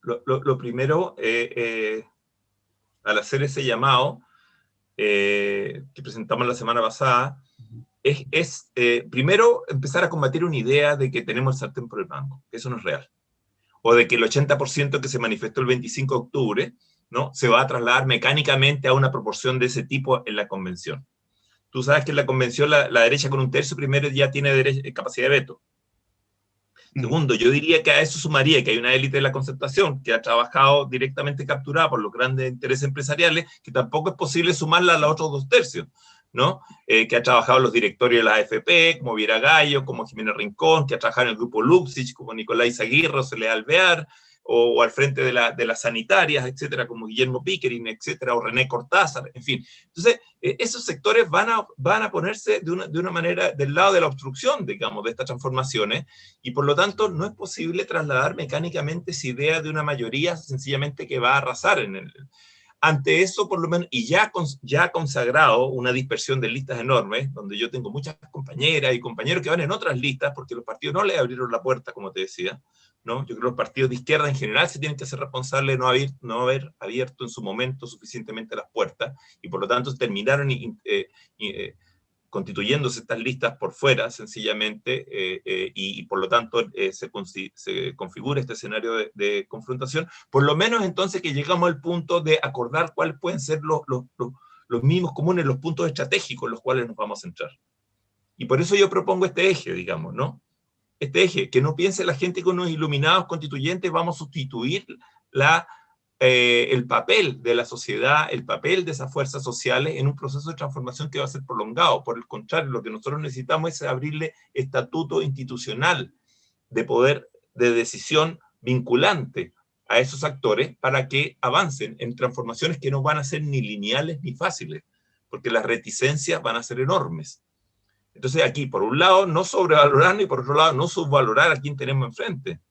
al hacer ese llamado que presentamos la semana pasada, es primero empezar a combatir una idea de que tenemos el sartén por el mango, que eso no es real. O de que el 80% que se manifestó el 25 de octubre, ¿no?, se va a trasladar mecánicamente a una proporción de ese tipo en la convención. Tú sabes que en la convención la derecha con un tercio primero ya tiene capacidad de veto. Segundo, yo diría que a eso sumaría que hay una élite de la concertación que ha trabajado directamente capturada por los grandes intereses empresariales, que tampoco es posible sumarla a los otros 2 tercios, ¿no? Que ha trabajado en los directorios de la AFP, como Viera Gallo, como Jimena Rincón, que ha trabajado en el grupo Luxich, como Nicolás Aguirre, Celeste Alvear, o al frente de las sanitarias, etcétera, como Guillermo Pickering, etcétera, o René Cortázar, en fin. Entonces, esos sectores van a ponerse de una manera del lado de la obstrucción, digamos, de estas transformaciones, y por lo tanto no es posible trasladar mecánicamente esa idea de una mayoría sencillamente que va a arrasar en el... Ante eso, por lo menos, y ya ha consagrado una dispersión de listas enormes, donde yo tengo muchas compañeras y compañeros que van en otras listas, porque los partidos no le abrieron la puerta, como te decía, ¿no? Yo creo que los partidos de izquierda en general se tienen que hacer responsables de no haber abierto en su momento suficientemente las puertas, y por lo tanto terminaron constituyéndose estas listas por fuera, sencillamente, y por lo tanto se configura este escenario de confrontación, por lo menos entonces que llegamos al punto de acordar cuáles pueden ser los mínimos comunes, los puntos estratégicos en los cuales nos vamos a centrar. Y por eso yo propongo este eje, digamos, ¿no? Este eje, que no piense la gente que unos iluminados constituyentes vamos a sustituir el papel de la sociedad, el papel de esas fuerzas sociales en un proceso de transformación que va a ser prolongado. Por el contrario, lo que nosotros necesitamos es abrirle estatuto institucional de poder de decisión vinculante a esos actores para que avancen en transformaciones que no van a ser ni lineales ni fáciles, porque las reticencias van a ser enormes. Entonces aquí, por un lado, no sobrevalorar y por otro lado, no subvalorar a quien tenemos enfrente.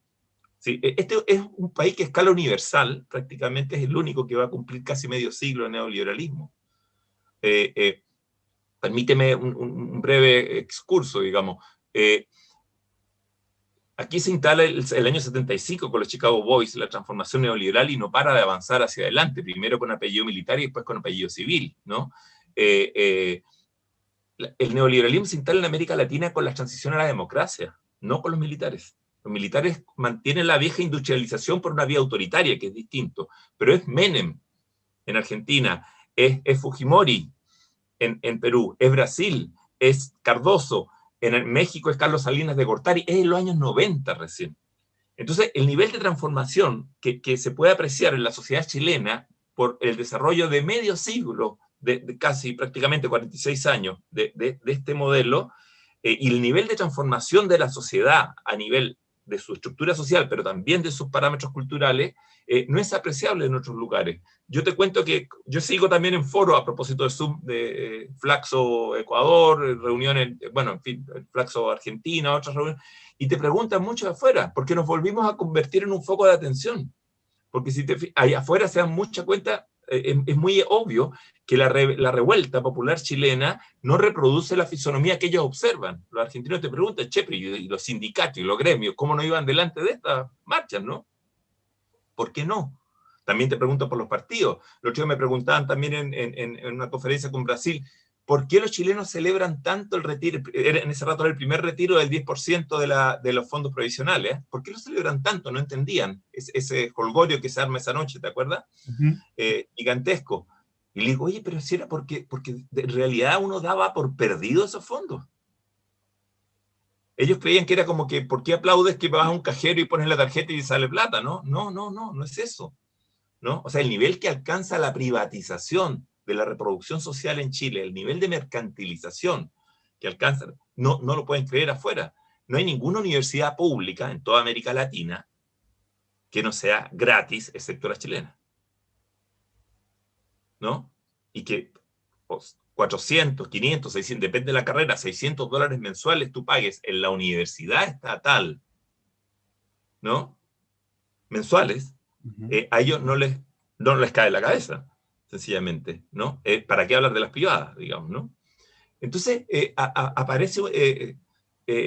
Sí, este es un país que a escala universal prácticamente es el único que va a cumplir casi medio siglo de neoliberalismo. Permíteme un breve excurso, digamos. Aquí se instala el año 75 con los Chicago Boys, la transformación neoliberal, y no para de avanzar hacia adelante, primero con apellido militar y después con apellido civil, ¿no? El neoliberalismo se instala en América Latina con la transición a la democracia, no con los militares. Los militares mantienen la vieja industrialización por una vía autoritaria, que es distinto, pero es Menem en Argentina, es Fujimori en Perú, es Brasil, es Cardoso, en México es Carlos Salinas de Gortari, es en los años 90 recién. Entonces, el nivel de transformación que se puede apreciar en la sociedad chilena por el desarrollo de medio siglo, de casi prácticamente 46 años de este modelo, y el nivel de transformación de la sociedad a nivel de su estructura social, pero también de sus parámetros culturales, no es apreciable en otros lugares. Yo te cuento que yo sigo también en foro a propósito de Zoom, de Flaxo Ecuador, reuniones, bueno, en fin, Flaxo Argentina, otras reuniones, y te preguntan mucho de afuera, porque nos volvimos a convertir en un foco de atención. Porque si allá afuera se dan mucha cuenta, es muy obvio que la revuelta popular chilena no reproduce la fisonomía que ellos observan. Los argentinos te preguntan, che, y los sindicatos y los gremios, ¿cómo no iban delante de estas marchas, no? ¿Por qué no? También te pregunto por los partidos. Los otro día me preguntaban también en una conferencia con Brasil, ¿por qué los chilenos celebran tanto el retiro? En ese rato era el primer retiro del 10% de los fondos provisionales. ¿Por qué lo celebran tanto? No entendían. Ese jolgorio que se arma esa noche, ¿te acuerdas? Gigantesco. Y le digo, oye, pero si era porque en realidad uno daba por perdido esos fondos. Ellos creían que era como que, ¿por qué aplaudes que vas a un cajero y pones la tarjeta y sale plata? No, no es eso, ¿no? O sea, el nivel que alcanza la privatización de la reproducción social en Chile, el nivel de mercantilización que alcanza, no lo pueden creer afuera. No hay ninguna universidad pública en toda América Latina que no sea gratis, excepto la chilena, ¿no? Y que pues, 400, 500, 600, depende de la carrera, $600 mensuales tú pagues en la universidad estatal, ¿no? Mensuales, a ellos no les cae la cabeza, sencillamente, ¿no? ¿Para qué hablar de las privadas, digamos, no? Entonces, aparece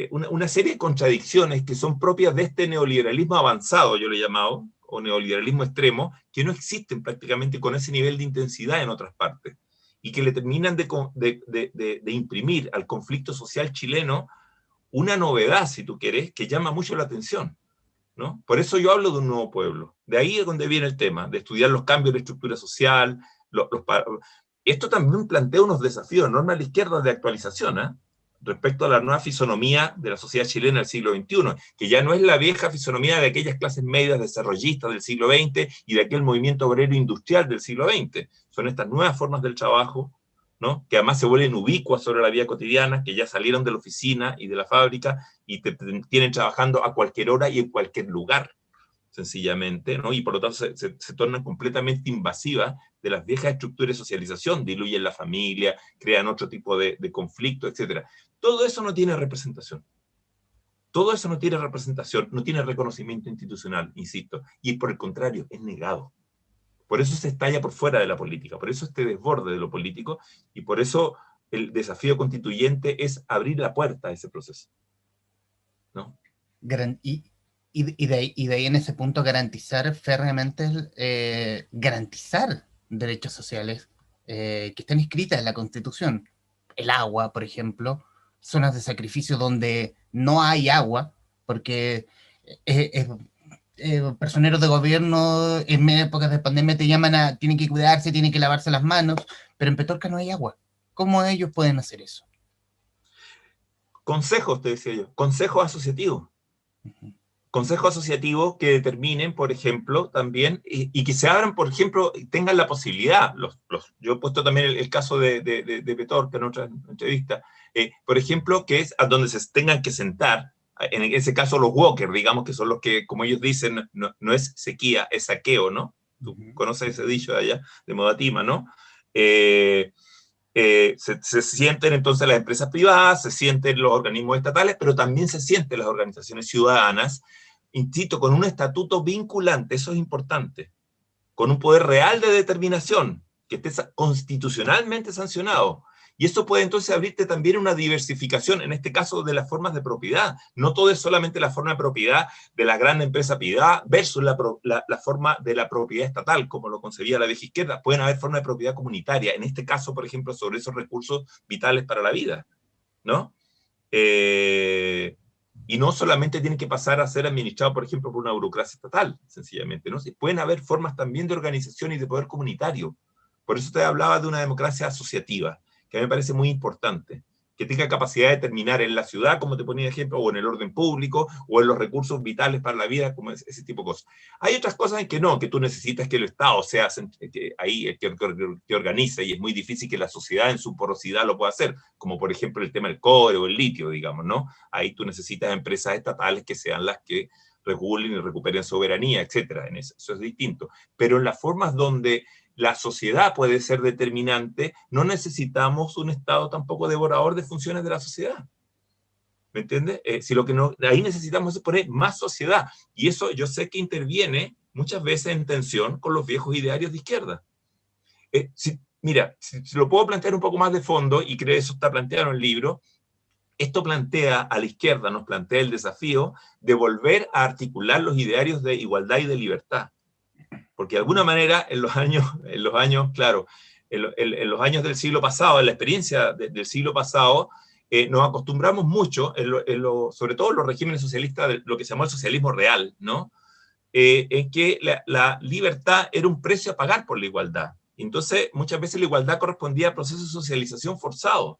una serie de contradicciones que son propias de este neoliberalismo avanzado, yo lo he llamado, o neoliberalismo extremo, que no existen prácticamente con ese nivel de intensidad en otras partes, y que le terminan de imprimir al conflicto social chileno una novedad, si tú quieres, que llama mucho la atención, ¿no? Por eso yo hablo de un nuevo pueblo. De ahí es donde viene el tema, de estudiar los cambios de estructura social. Esto también plantea unos desafíos enormes a la izquierda de actualización, ¿eh? Respecto a la nueva fisonomía de la sociedad chilena del siglo XXI, que ya no es la vieja fisonomía de aquellas clases medias desarrollistas del siglo XX y de aquel movimiento obrero industrial del siglo XX. Son estas nuevas formas del trabajo, ¿no? Que además se vuelven ubicuas sobre la vida cotidiana, que ya salieron de la oficina y de la fábrica y te tienen trabajando a cualquier hora y en cualquier lugar, sencillamente, ¿no? Y por lo tanto se tornan completamente invasivas de las viejas estructuras de socialización, diluyen la familia, crean otro tipo de conflicto, etc. Todo eso no tiene representación. Todo eso no tiene representación, no tiene reconocimiento institucional, insisto, y por el contrario, es negado. Por eso se estalla por fuera de la política, por eso este desborde de lo político, y por eso el desafío constituyente es abrir la puerta a ese proceso, ¿no? Y de ahí en ese punto garantizar férreamente, garantizar derechos sociales que estén inscritas en la Constitución. El agua, por ejemplo, zonas de sacrificio donde no hay agua, porque es personeros de gobierno en épocas de pandemia te llaman a, tienen que cuidarse, tienen que lavarse las manos, pero en Petorca no hay agua. ¿Cómo ellos pueden hacer eso? Consejos, te decía yo, consejos asociativos. Consejos asociativos que determinen, por ejemplo, también, y que se abran, por ejemplo, tengan la posibilidad, yo he puesto también el caso de Petorca en otra entrevista, por ejemplo, que es a donde se tengan que sentar, en ese caso los walkers, digamos que son los que, como ellos dicen, no es sequía, es saqueo, ¿no? Tú conoces ese dicho de allá, de Modatima, ¿no? Se sienten entonces las empresas privadas, se sienten los organismos estatales, pero también se sienten las organizaciones ciudadanas, insisto, con un estatuto vinculante, eso es importante, con un poder real de determinación, que esté constitucionalmente sancionado. Y eso puede entonces abrirte también una diversificación, en este caso de las formas de propiedad. No todo es solamente la forma de propiedad de la gran empresa privada versus la forma de la propiedad estatal, como lo concebía la vieja izquierda. Pueden haber formas de propiedad comunitaria, en este caso, por ejemplo, sobre esos recursos vitales para la vida, ¿no? Y no solamente tiene que pasar a ser administrado, por ejemplo, por una burocracia estatal, sencillamente, ¿no? Pueden haber formas también de organización y de poder comunitario. Por eso te hablaba de una democracia asociativa, que a mí me parece muy importante, que tenga capacidad de determinar en la ciudad, como te ponía de ejemplo, o en el orden público, o en los recursos vitales para la vida, como ese tipo de cosas. Hay otras cosas en que no, que tú necesitas que el Estado sea que ahí el que organice, y es muy difícil que la sociedad en su porosidad lo pueda hacer, como por ejemplo el tema del cobre o el litio, digamos, ¿no? Ahí tú necesitas empresas estatales que sean las que regulen y recuperen soberanía, etcétera. En eso es distinto. Pero en las formas donde la sociedad puede ser determinante, no necesitamos un Estado tampoco devorador de funciones de la sociedad. ¿Me entiendes? Si lo que no, ahí necesitamos es poner más sociedad. Y eso yo sé que interviene muchas veces en tensión con los viejos idearios de izquierda. Mira, si lo puedo plantear un poco más de fondo, y creo que eso está planteado en el libro, esto plantea a la izquierda, nos plantea el desafío de volver a articular los idearios de igualdad y de libertad. Porque de alguna manera en los años claro, en los años del siglo pasado, en la experiencia del siglo pasado, nos acostumbramos mucho, sobre todo en los regímenes socialistas, de lo que se llamó el socialismo real, ¿no? En que la libertad era un precio a pagar por la igualdad. Entonces, muchas veces la igualdad correspondía a procesos de socialización forzados.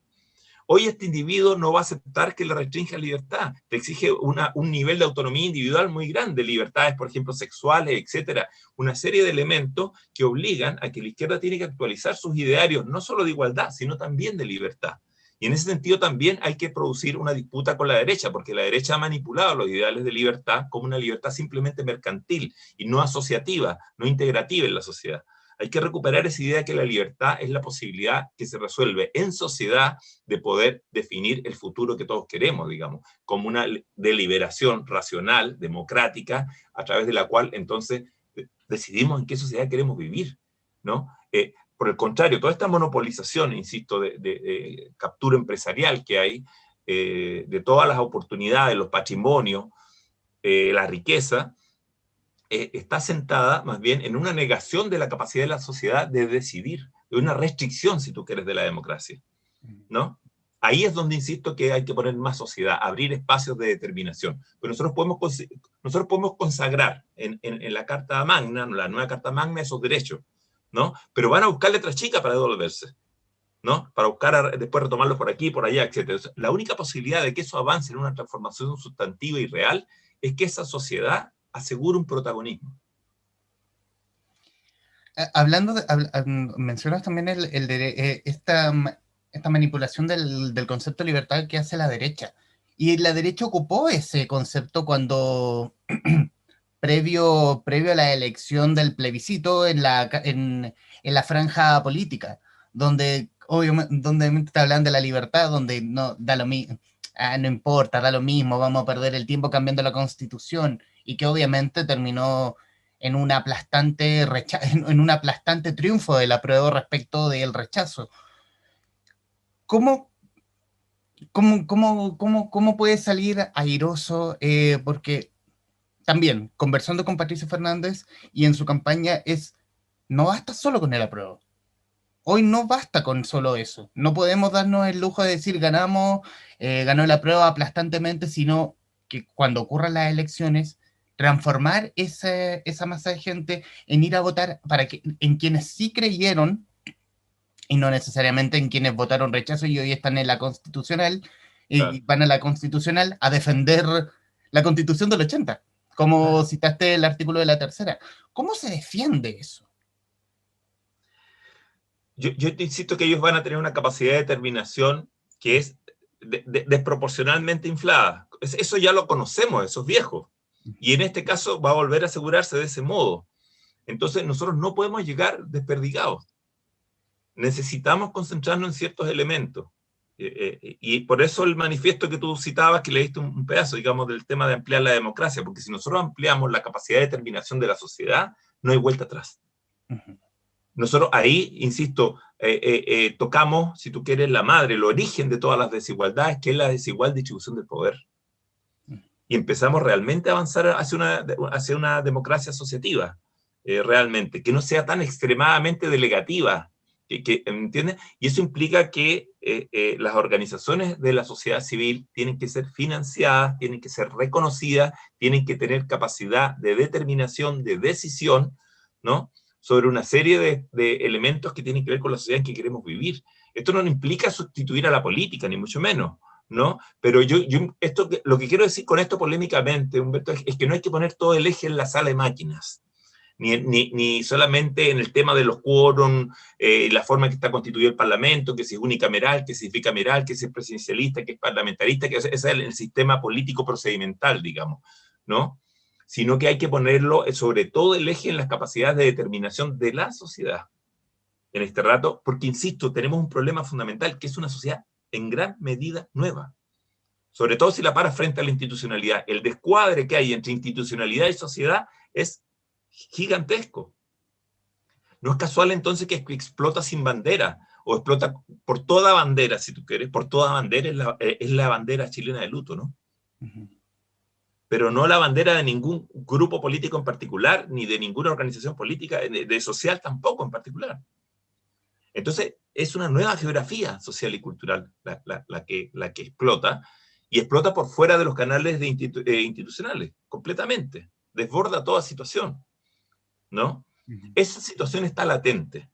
Hoy este individuo no va a aceptar que le restrinja libertad, te exige un nivel de autonomía individual muy grande, libertades, por ejemplo, sexuales, etcétera, una serie de elementos que obligan a que la izquierda tiene que actualizar sus idearios, no solo de igualdad, sino también de libertad. Y en ese sentido también hay que producir una disputa con la derecha, porque la derecha ha manipulado los ideales de libertad como una libertad simplemente mercantil y no asociativa, no integrativa en la sociedad. Hay que recuperar esa idea que la libertad es la posibilidad que se resuelve en sociedad de poder definir el futuro que todos queremos, digamos, como una deliberación racional, democrática, a través de la cual entonces decidimos en qué sociedad queremos vivir, ¿no? Por el contrario, toda esta monopolización, insisto, de captura empresarial que hay, de todas las oportunidades, los patrimonios, la riqueza, está sentada más bien en una negación de la capacidad de la sociedad de decidir, de una restricción, si tú quieres, de la democracia, ¿no? Ahí es donde insisto que hay que poner más sociedad, abrir espacios de determinación. Pero nosotros podemos consagrar en la Carta Magna, la nueva Carta Magna, esos derechos, ¿no? Pero van a buscar letras chicas para devolverse, ¿no? Para buscar después retomarlos por aquí, por allá, etc. La única posibilidad de que eso avance en una transformación sustantiva y real es que esa sociedad asegure un protagonismo. Hablando mencionas también esta manipulación del concepto de libertad que hace la derecha. Y la derecha ocupó ese concepto cuando, previo a la elección del plebiscito en la franja política, donde obviamente te hablan de la libertad, donde no da lo mismo, no importa, da lo mismo, vamos a perder el tiempo cambiando la constitución, y que obviamente terminó en un aplastante triunfo del apruebo respecto del rechazo. ¿Cómo, cómo puede salir airoso? Porque también, conversando con Patricio Fernández y en su campaña, no basta solo con el apruebo. Hoy no basta con solo eso. No podemos darnos el lujo de decir ganó la prueba aplastantemente, sino que cuando ocurran las elecciones transformar esa masa de gente en ir a votar en quienes sí creyeron y no necesariamente en quienes votaron rechazo y hoy están en la constitucional y Claro. van a la constitucional a defender la constitución del 80, como citaste el artículo de la tercera. ¿Cómo se defiende eso? Yo te insisto que ellos van a tener una capacidad de determinación que es desproporcionalmente inflada. Eso ya lo conocemos, esos viejos. Y en este caso va a volver a asegurarse de ese modo. Entonces nosotros no podemos llegar desperdigados. Necesitamos concentrarnos en ciertos elementos. Y por eso el manifiesto que tú citabas, que leíste un pedazo, digamos, del tema de ampliar la democracia, porque si nosotros ampliamos la capacidad de determinación de la sociedad, no hay vuelta atrás. Nosotros ahí, insisto, tocamos, si tú quieres, la madre, el origen de todas las desigualdades, que es la desigual distribución del poder. Y empezamos realmente a avanzar hacia una democracia asociativa, realmente, que no sea tan extremadamente delegativa, ¿entiendes? Y eso implica que las organizaciones de la sociedad civil tienen que ser financiadas, tienen que ser reconocidas, tienen que tener capacidad de determinación, de decisión, ¿no?, sobre una serie de elementos que tienen que ver con la sociedad en que queremos vivir. Esto no implica sustituir a la política, ni mucho menos, ¿no? Pero lo que quiero decir con esto polémicamente, Humberto, es que no hay que poner todo el eje en la sala de máquinas, ni solamente en el tema de los quórum, la forma en que está constituido el Parlamento, que si es unicameral, que si es bicameral, que si es presidencialista, que es parlamentarista, que ese es el sistema político procedimental, digamos, ¿no? Sino que hay que ponerlo sobre todo el eje en las capacidades de determinación de la sociedad en este rato, porque, insisto, tenemos un problema fundamental, que es una sociedad en gran medida nueva, sobre todo si la paras frente a la institucionalidad. El descuadre que hay entre institucionalidad y sociedad es gigantesco. No es casual entonces que explota sin bandera, o explota por toda bandera, si tú quieres, por toda bandera es la bandera chilena de luto, ¿no? Pero no la bandera de ningún grupo político en particular, ni de ninguna organización política, de social tampoco en particular. Entonces, es una nueva geografía social y cultural la que explota, y explota por fuera de los canales institucionales, completamente. Desborda toda situación, ¿no? Esa situación está latente.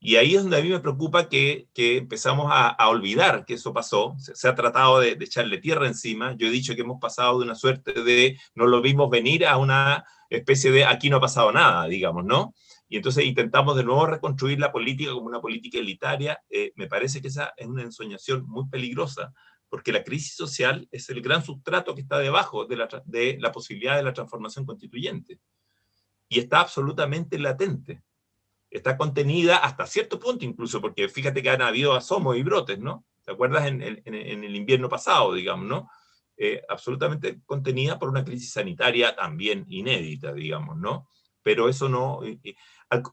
Y ahí es donde a mí me preocupa que empezamos a olvidar que eso pasó. Se ha tratado de echarle tierra encima. Yo he dicho que hemos pasado de una suerte de no lo vimos venir a una especie de aquí no ha pasado nada, digamos, ¿no? Y entonces intentamos de nuevo reconstruir la política como una política elitaria. Me parece que esa es una ensoñación muy peligrosa, porque la crisis social es el gran sustrato que está debajo de la posibilidad de la transformación constituyente. Y está absolutamente latente. Está contenida hasta cierto punto incluso, porque fíjate que han habido asomos y brotes, ¿no? ¿Te acuerdas en el invierno pasado, digamos, ¿no? Absolutamente contenida por una crisis sanitaria también inédita, digamos, ¿no? Pero eso no...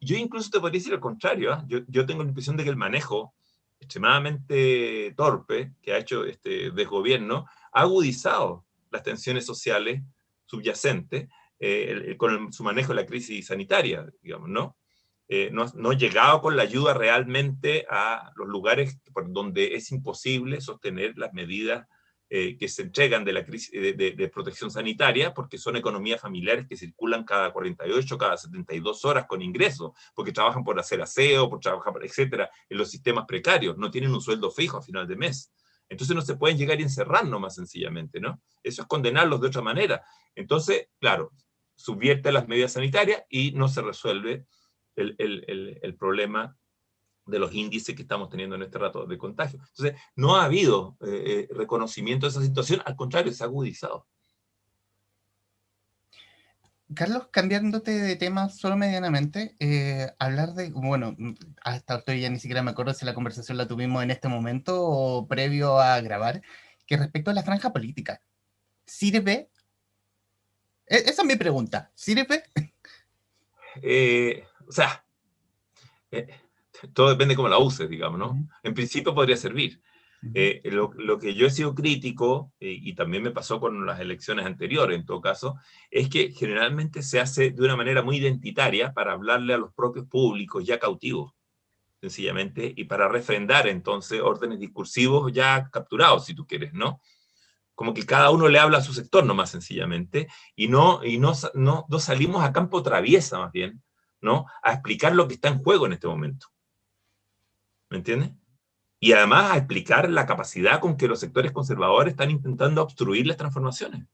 yo incluso te podría decir al contrario, ¿eh? Yo tengo la impresión de que el manejo extremadamente torpe que ha hecho este desgobierno ha agudizado las tensiones sociales subyacentes con su manejo de la crisis sanitaria, digamos, ¿no? No ha llegado con la ayuda realmente a los lugares por donde es imposible sostener las medidas que se entregan de la crisis de protección sanitaria, porque son economías familiares que circulan cada 48, cada 72 horas con ingresos, porque trabajan por hacer aseo, por trabajar, etcétera, en los sistemas precarios, no tienen un sueldo fijo a final de mes. Entonces no se pueden llegar y encerrar nomás sencillamente, ¿no? Eso es condenarlos de otra manera. Entonces, claro, subvierte las medidas sanitarias y no se resuelve el problema de los índices que estamos teniendo en este rato de contagio. Entonces, no ha habido reconocimiento de esa situación, al contrario, se ha agudizado. Carlos, cambiándote de tema solo medianamente, hablar de, bueno, hasta estoy ya ni siquiera me acuerdo si la conversación la tuvimos en este momento o previo a grabar, que respecto a la franja política, ¿sirve? Esa es mi pregunta, ¿sirve? O sea, todo depende de cómo la uses, digamos, ¿no? En principio podría servir. Lo que yo he sido crítico, y también me pasó con las elecciones anteriores en todo caso, es que generalmente se hace de una manera muy identitaria para hablarle a los propios públicos ya cautivos, sencillamente, y para refrendar entonces órdenes discursivos ya capturados, si tú quieres, ¿no? como que cada uno le habla a su sector nomás sencillamente, y no salimos a campo traviesa más bien, ¿no? A explicar lo que está en juego en este momento. ¿Me entiendes? Y además a explicar la capacidad con que los sectores conservadores están intentando obstruir las transformaciones,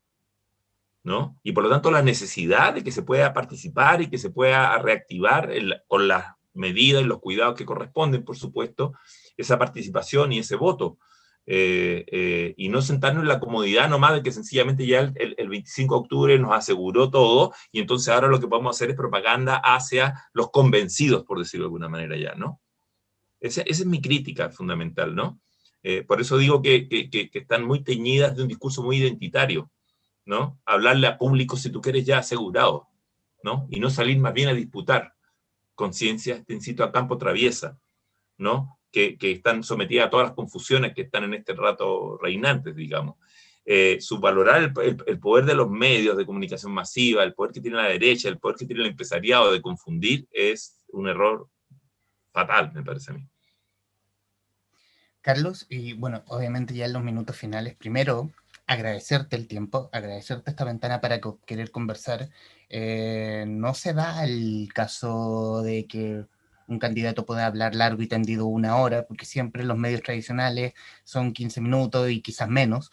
¿no? Y por lo tanto la necesidad de que se pueda participar y que se pueda reactivar con las medidas y los cuidados que corresponden, por supuesto, esa participación y ese voto. Y no sentarnos en la comodidad nomás de que sencillamente ya el 25 de octubre nos aseguró todo, y entonces ahora lo que podemos hacer es propaganda hacia los convencidos, por decirlo de alguna manera ya, ¿no? Esa es mi crítica fundamental, ¿no? Por eso digo que están muy teñidas de un discurso muy identitario, ¿no? Hablarle a público, si tú quieres, ya asegurado, ¿no? Y no salir más bien a disputar conciencias, te incito a campo traviesa, ¿no? Que están sometidas a todas las confusiones que están en este rato reinantes, digamos. Subvalorar el poder de los medios de comunicación masiva, el poder que tiene la derecha, el poder que tiene el empresariado de confundir, es un error fatal, me parece a mí. Carlos, y bueno, obviamente ya en los minutos finales, primero agradecerte el tiempo, agradecerte esta ventana para querer conversar. No se da el caso de que un candidato pueda hablar largo y tendido 1 hora, porque siempre los medios tradicionales son 15 minutos y quizás menos,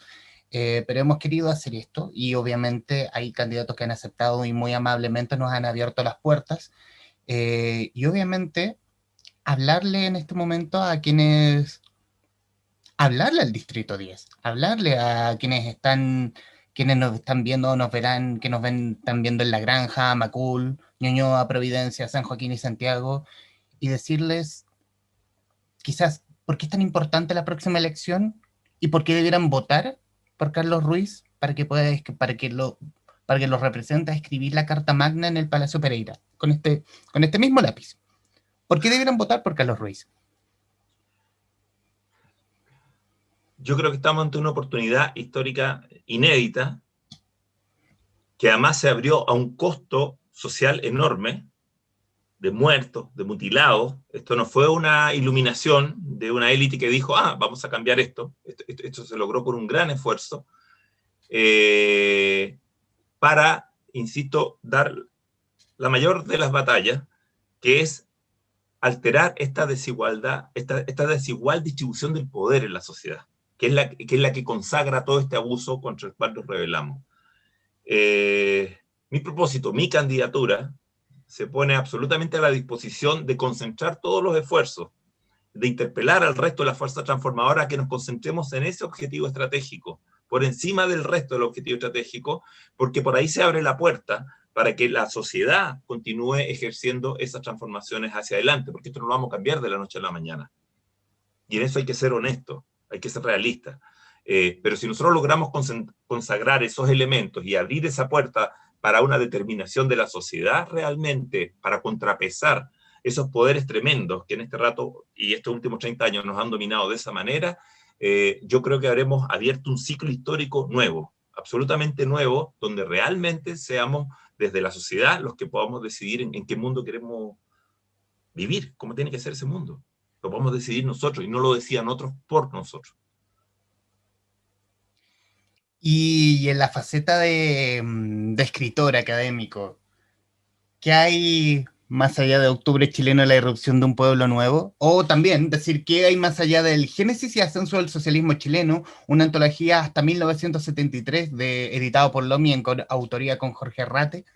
pero hemos querido hacer esto y obviamente hay candidatos que han aceptado y muy amablemente nos han abierto las puertas, y obviamente hablarle en este momento a quienes hablarle al Distrito 10, hablarle a quienes nos están viendo, nos verán, que nos ven, están viendo en La Granja, Macul, Ñuñoa, Providencia, San Joaquín y Santiago, y decirles quizás por qué es tan importante la próxima elección y por qué debieran votar por Carlos Ruiz para que los represente a escribir la Carta Magna en el Palacio Pereira, con este mismo lápiz. ¿Por qué debieran votar por Carlos Ruiz? Yo creo que estamos ante una oportunidad histórica inédita, que además se abrió a un costo social enorme, de muertos, de mutilados. Esto no fue una iluminación de una élite que dijo, vamos a cambiar esto. Esto se logró por un gran esfuerzo, para, insisto, dar la mayor de las batallas, que es alterar esta desigualdad, esta desigual distribución del poder en la sociedad, que es la que consagra todo este abuso contra el cual nos rebelamos. Mi propósito, mi candidatura, se pone absolutamente a la disposición de concentrar todos los esfuerzos, de interpelar al resto de las fuerzas transformadoras a que nos concentremos en ese objetivo estratégico, por encima del resto del objetivo estratégico, porque por ahí se abre la puerta para que la sociedad continúe ejerciendo esas transformaciones hacia adelante, porque esto no lo vamos a cambiar de la noche a la mañana. Y en eso hay que ser honestos, hay que ser realistas. Pero si nosotros logramos consagrar esos elementos y abrir esa puerta para una determinación de la sociedad realmente, para contrapesar esos poderes tremendos que en este rato y estos últimos 30 años nos han dominado de esa manera, yo creo que habremos abierto un ciclo histórico nuevo, absolutamente nuevo, donde realmente seamos desde la sociedad los que podamos decidir en qué mundo queremos vivir, cómo tiene que ser ese mundo. Lo podemos decidir nosotros y no lo decían otros por nosotros. Y en la faceta de escritor académico, ¿qué hay más allá de Octubre Chileno, la irrupción de un pueblo nuevo? O también decir, ¿qué hay más allá del génesis y ascenso del socialismo chileno? Una antología hasta 1973, editado por Lomi en autoría con Jorge Arrate.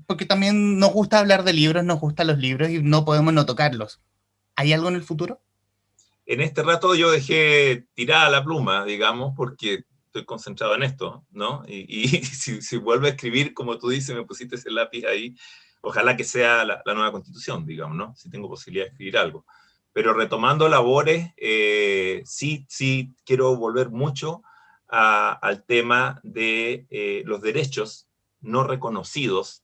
Porque también nos gusta hablar de libros, nos gustan los libros y no podemos no tocarlos. ¿Hay algo en el futuro? En este rato yo dejé tirada la pluma, digamos, porque estoy concentrado en esto, ¿no? Y si vuelvo a escribir, como tú dices, me pusiste ese lápiz ahí, ojalá que sea la nueva constitución, digamos, ¿no? Si tengo posibilidad de escribir algo. Pero retomando labores, sí quiero volver mucho al tema de los derechos no reconocidos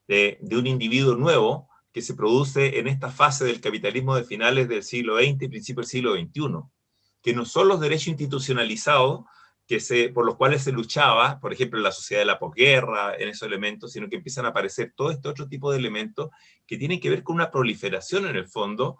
de un individuo nuevo que se produce en esta fase del capitalismo de finales del siglo XX y principio del siglo XXI, que no son los derechos institucionalizados por los cuales se luchaba, por ejemplo, en la sociedad de la posguerra, en esos elementos, sino que empiezan a aparecer todo este otro tipo de elementos que tienen que ver con una proliferación en el fondo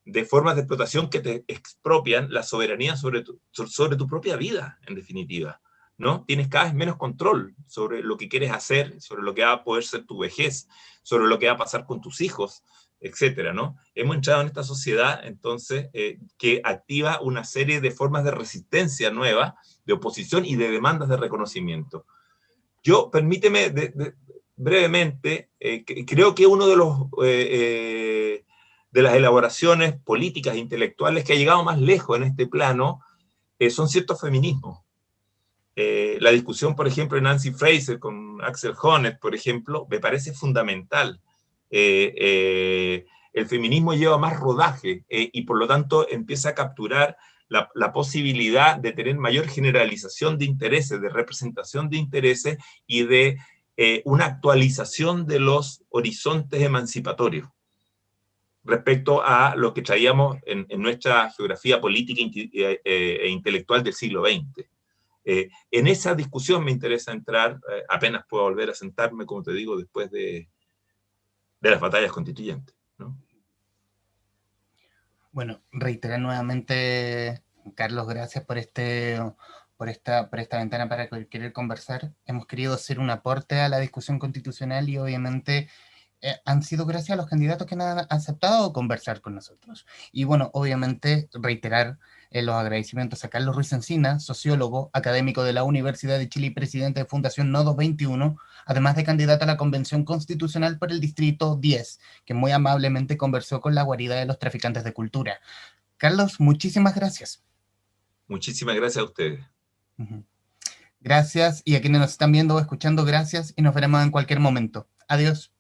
de formas de explotación que te expropian la soberanía sobre tu propia vida, en definitiva, ¿no? Tienes cada vez menos control sobre lo que quieres hacer, sobre lo que va a poder ser tu vejez, sobre lo que va a pasar con tus hijos, etcétera, ¿no? Hemos entrado en esta sociedad, entonces, que activa una serie de formas de resistencia nuevas, de oposición y de demandas de reconocimiento. Yo, permíteme brevemente, creo que uno de los de las elaboraciones políticas e intelectuales que ha llegado más lejos en este plano son ciertos feminismos. La discusión, por ejemplo, de Nancy Fraser con Axel Honneth, por ejemplo, me parece fundamental. El feminismo lleva más rodaje y por lo tanto empieza a capturar la posibilidad de tener mayor generalización de intereses, de representación de intereses y de una actualización de los horizontes emancipatorios respecto a lo que traíamos en nuestra geografía política e intelectual del siglo XX. En esa discusión me interesa entrar, apenas puedo volver a sentarme, como te digo, después de las batallas constituyentes, ¿no? Bueno, reiterar nuevamente, Carlos, gracias por esta ventana para querer conversar. Hemos querido hacer un aporte a la discusión constitucional y obviamente han sido gracias a los candidatos que han aceptado conversar con nosotros. Y bueno, obviamente reiterar los agradecimientos a Carlos Ruiz Encina, sociólogo, académico de la Universidad de Chile y presidente de Fundación Nodo 21, además de candidato a la Convención Constitucional por el Distrito 10, que muy amablemente conversó con la guarida de los traficantes de cultura. Carlos, muchísimas gracias. Muchísimas gracias a ustedes. Gracias, y a quienes nos están viendo o escuchando, gracias, y nos veremos en cualquier momento. Adiós.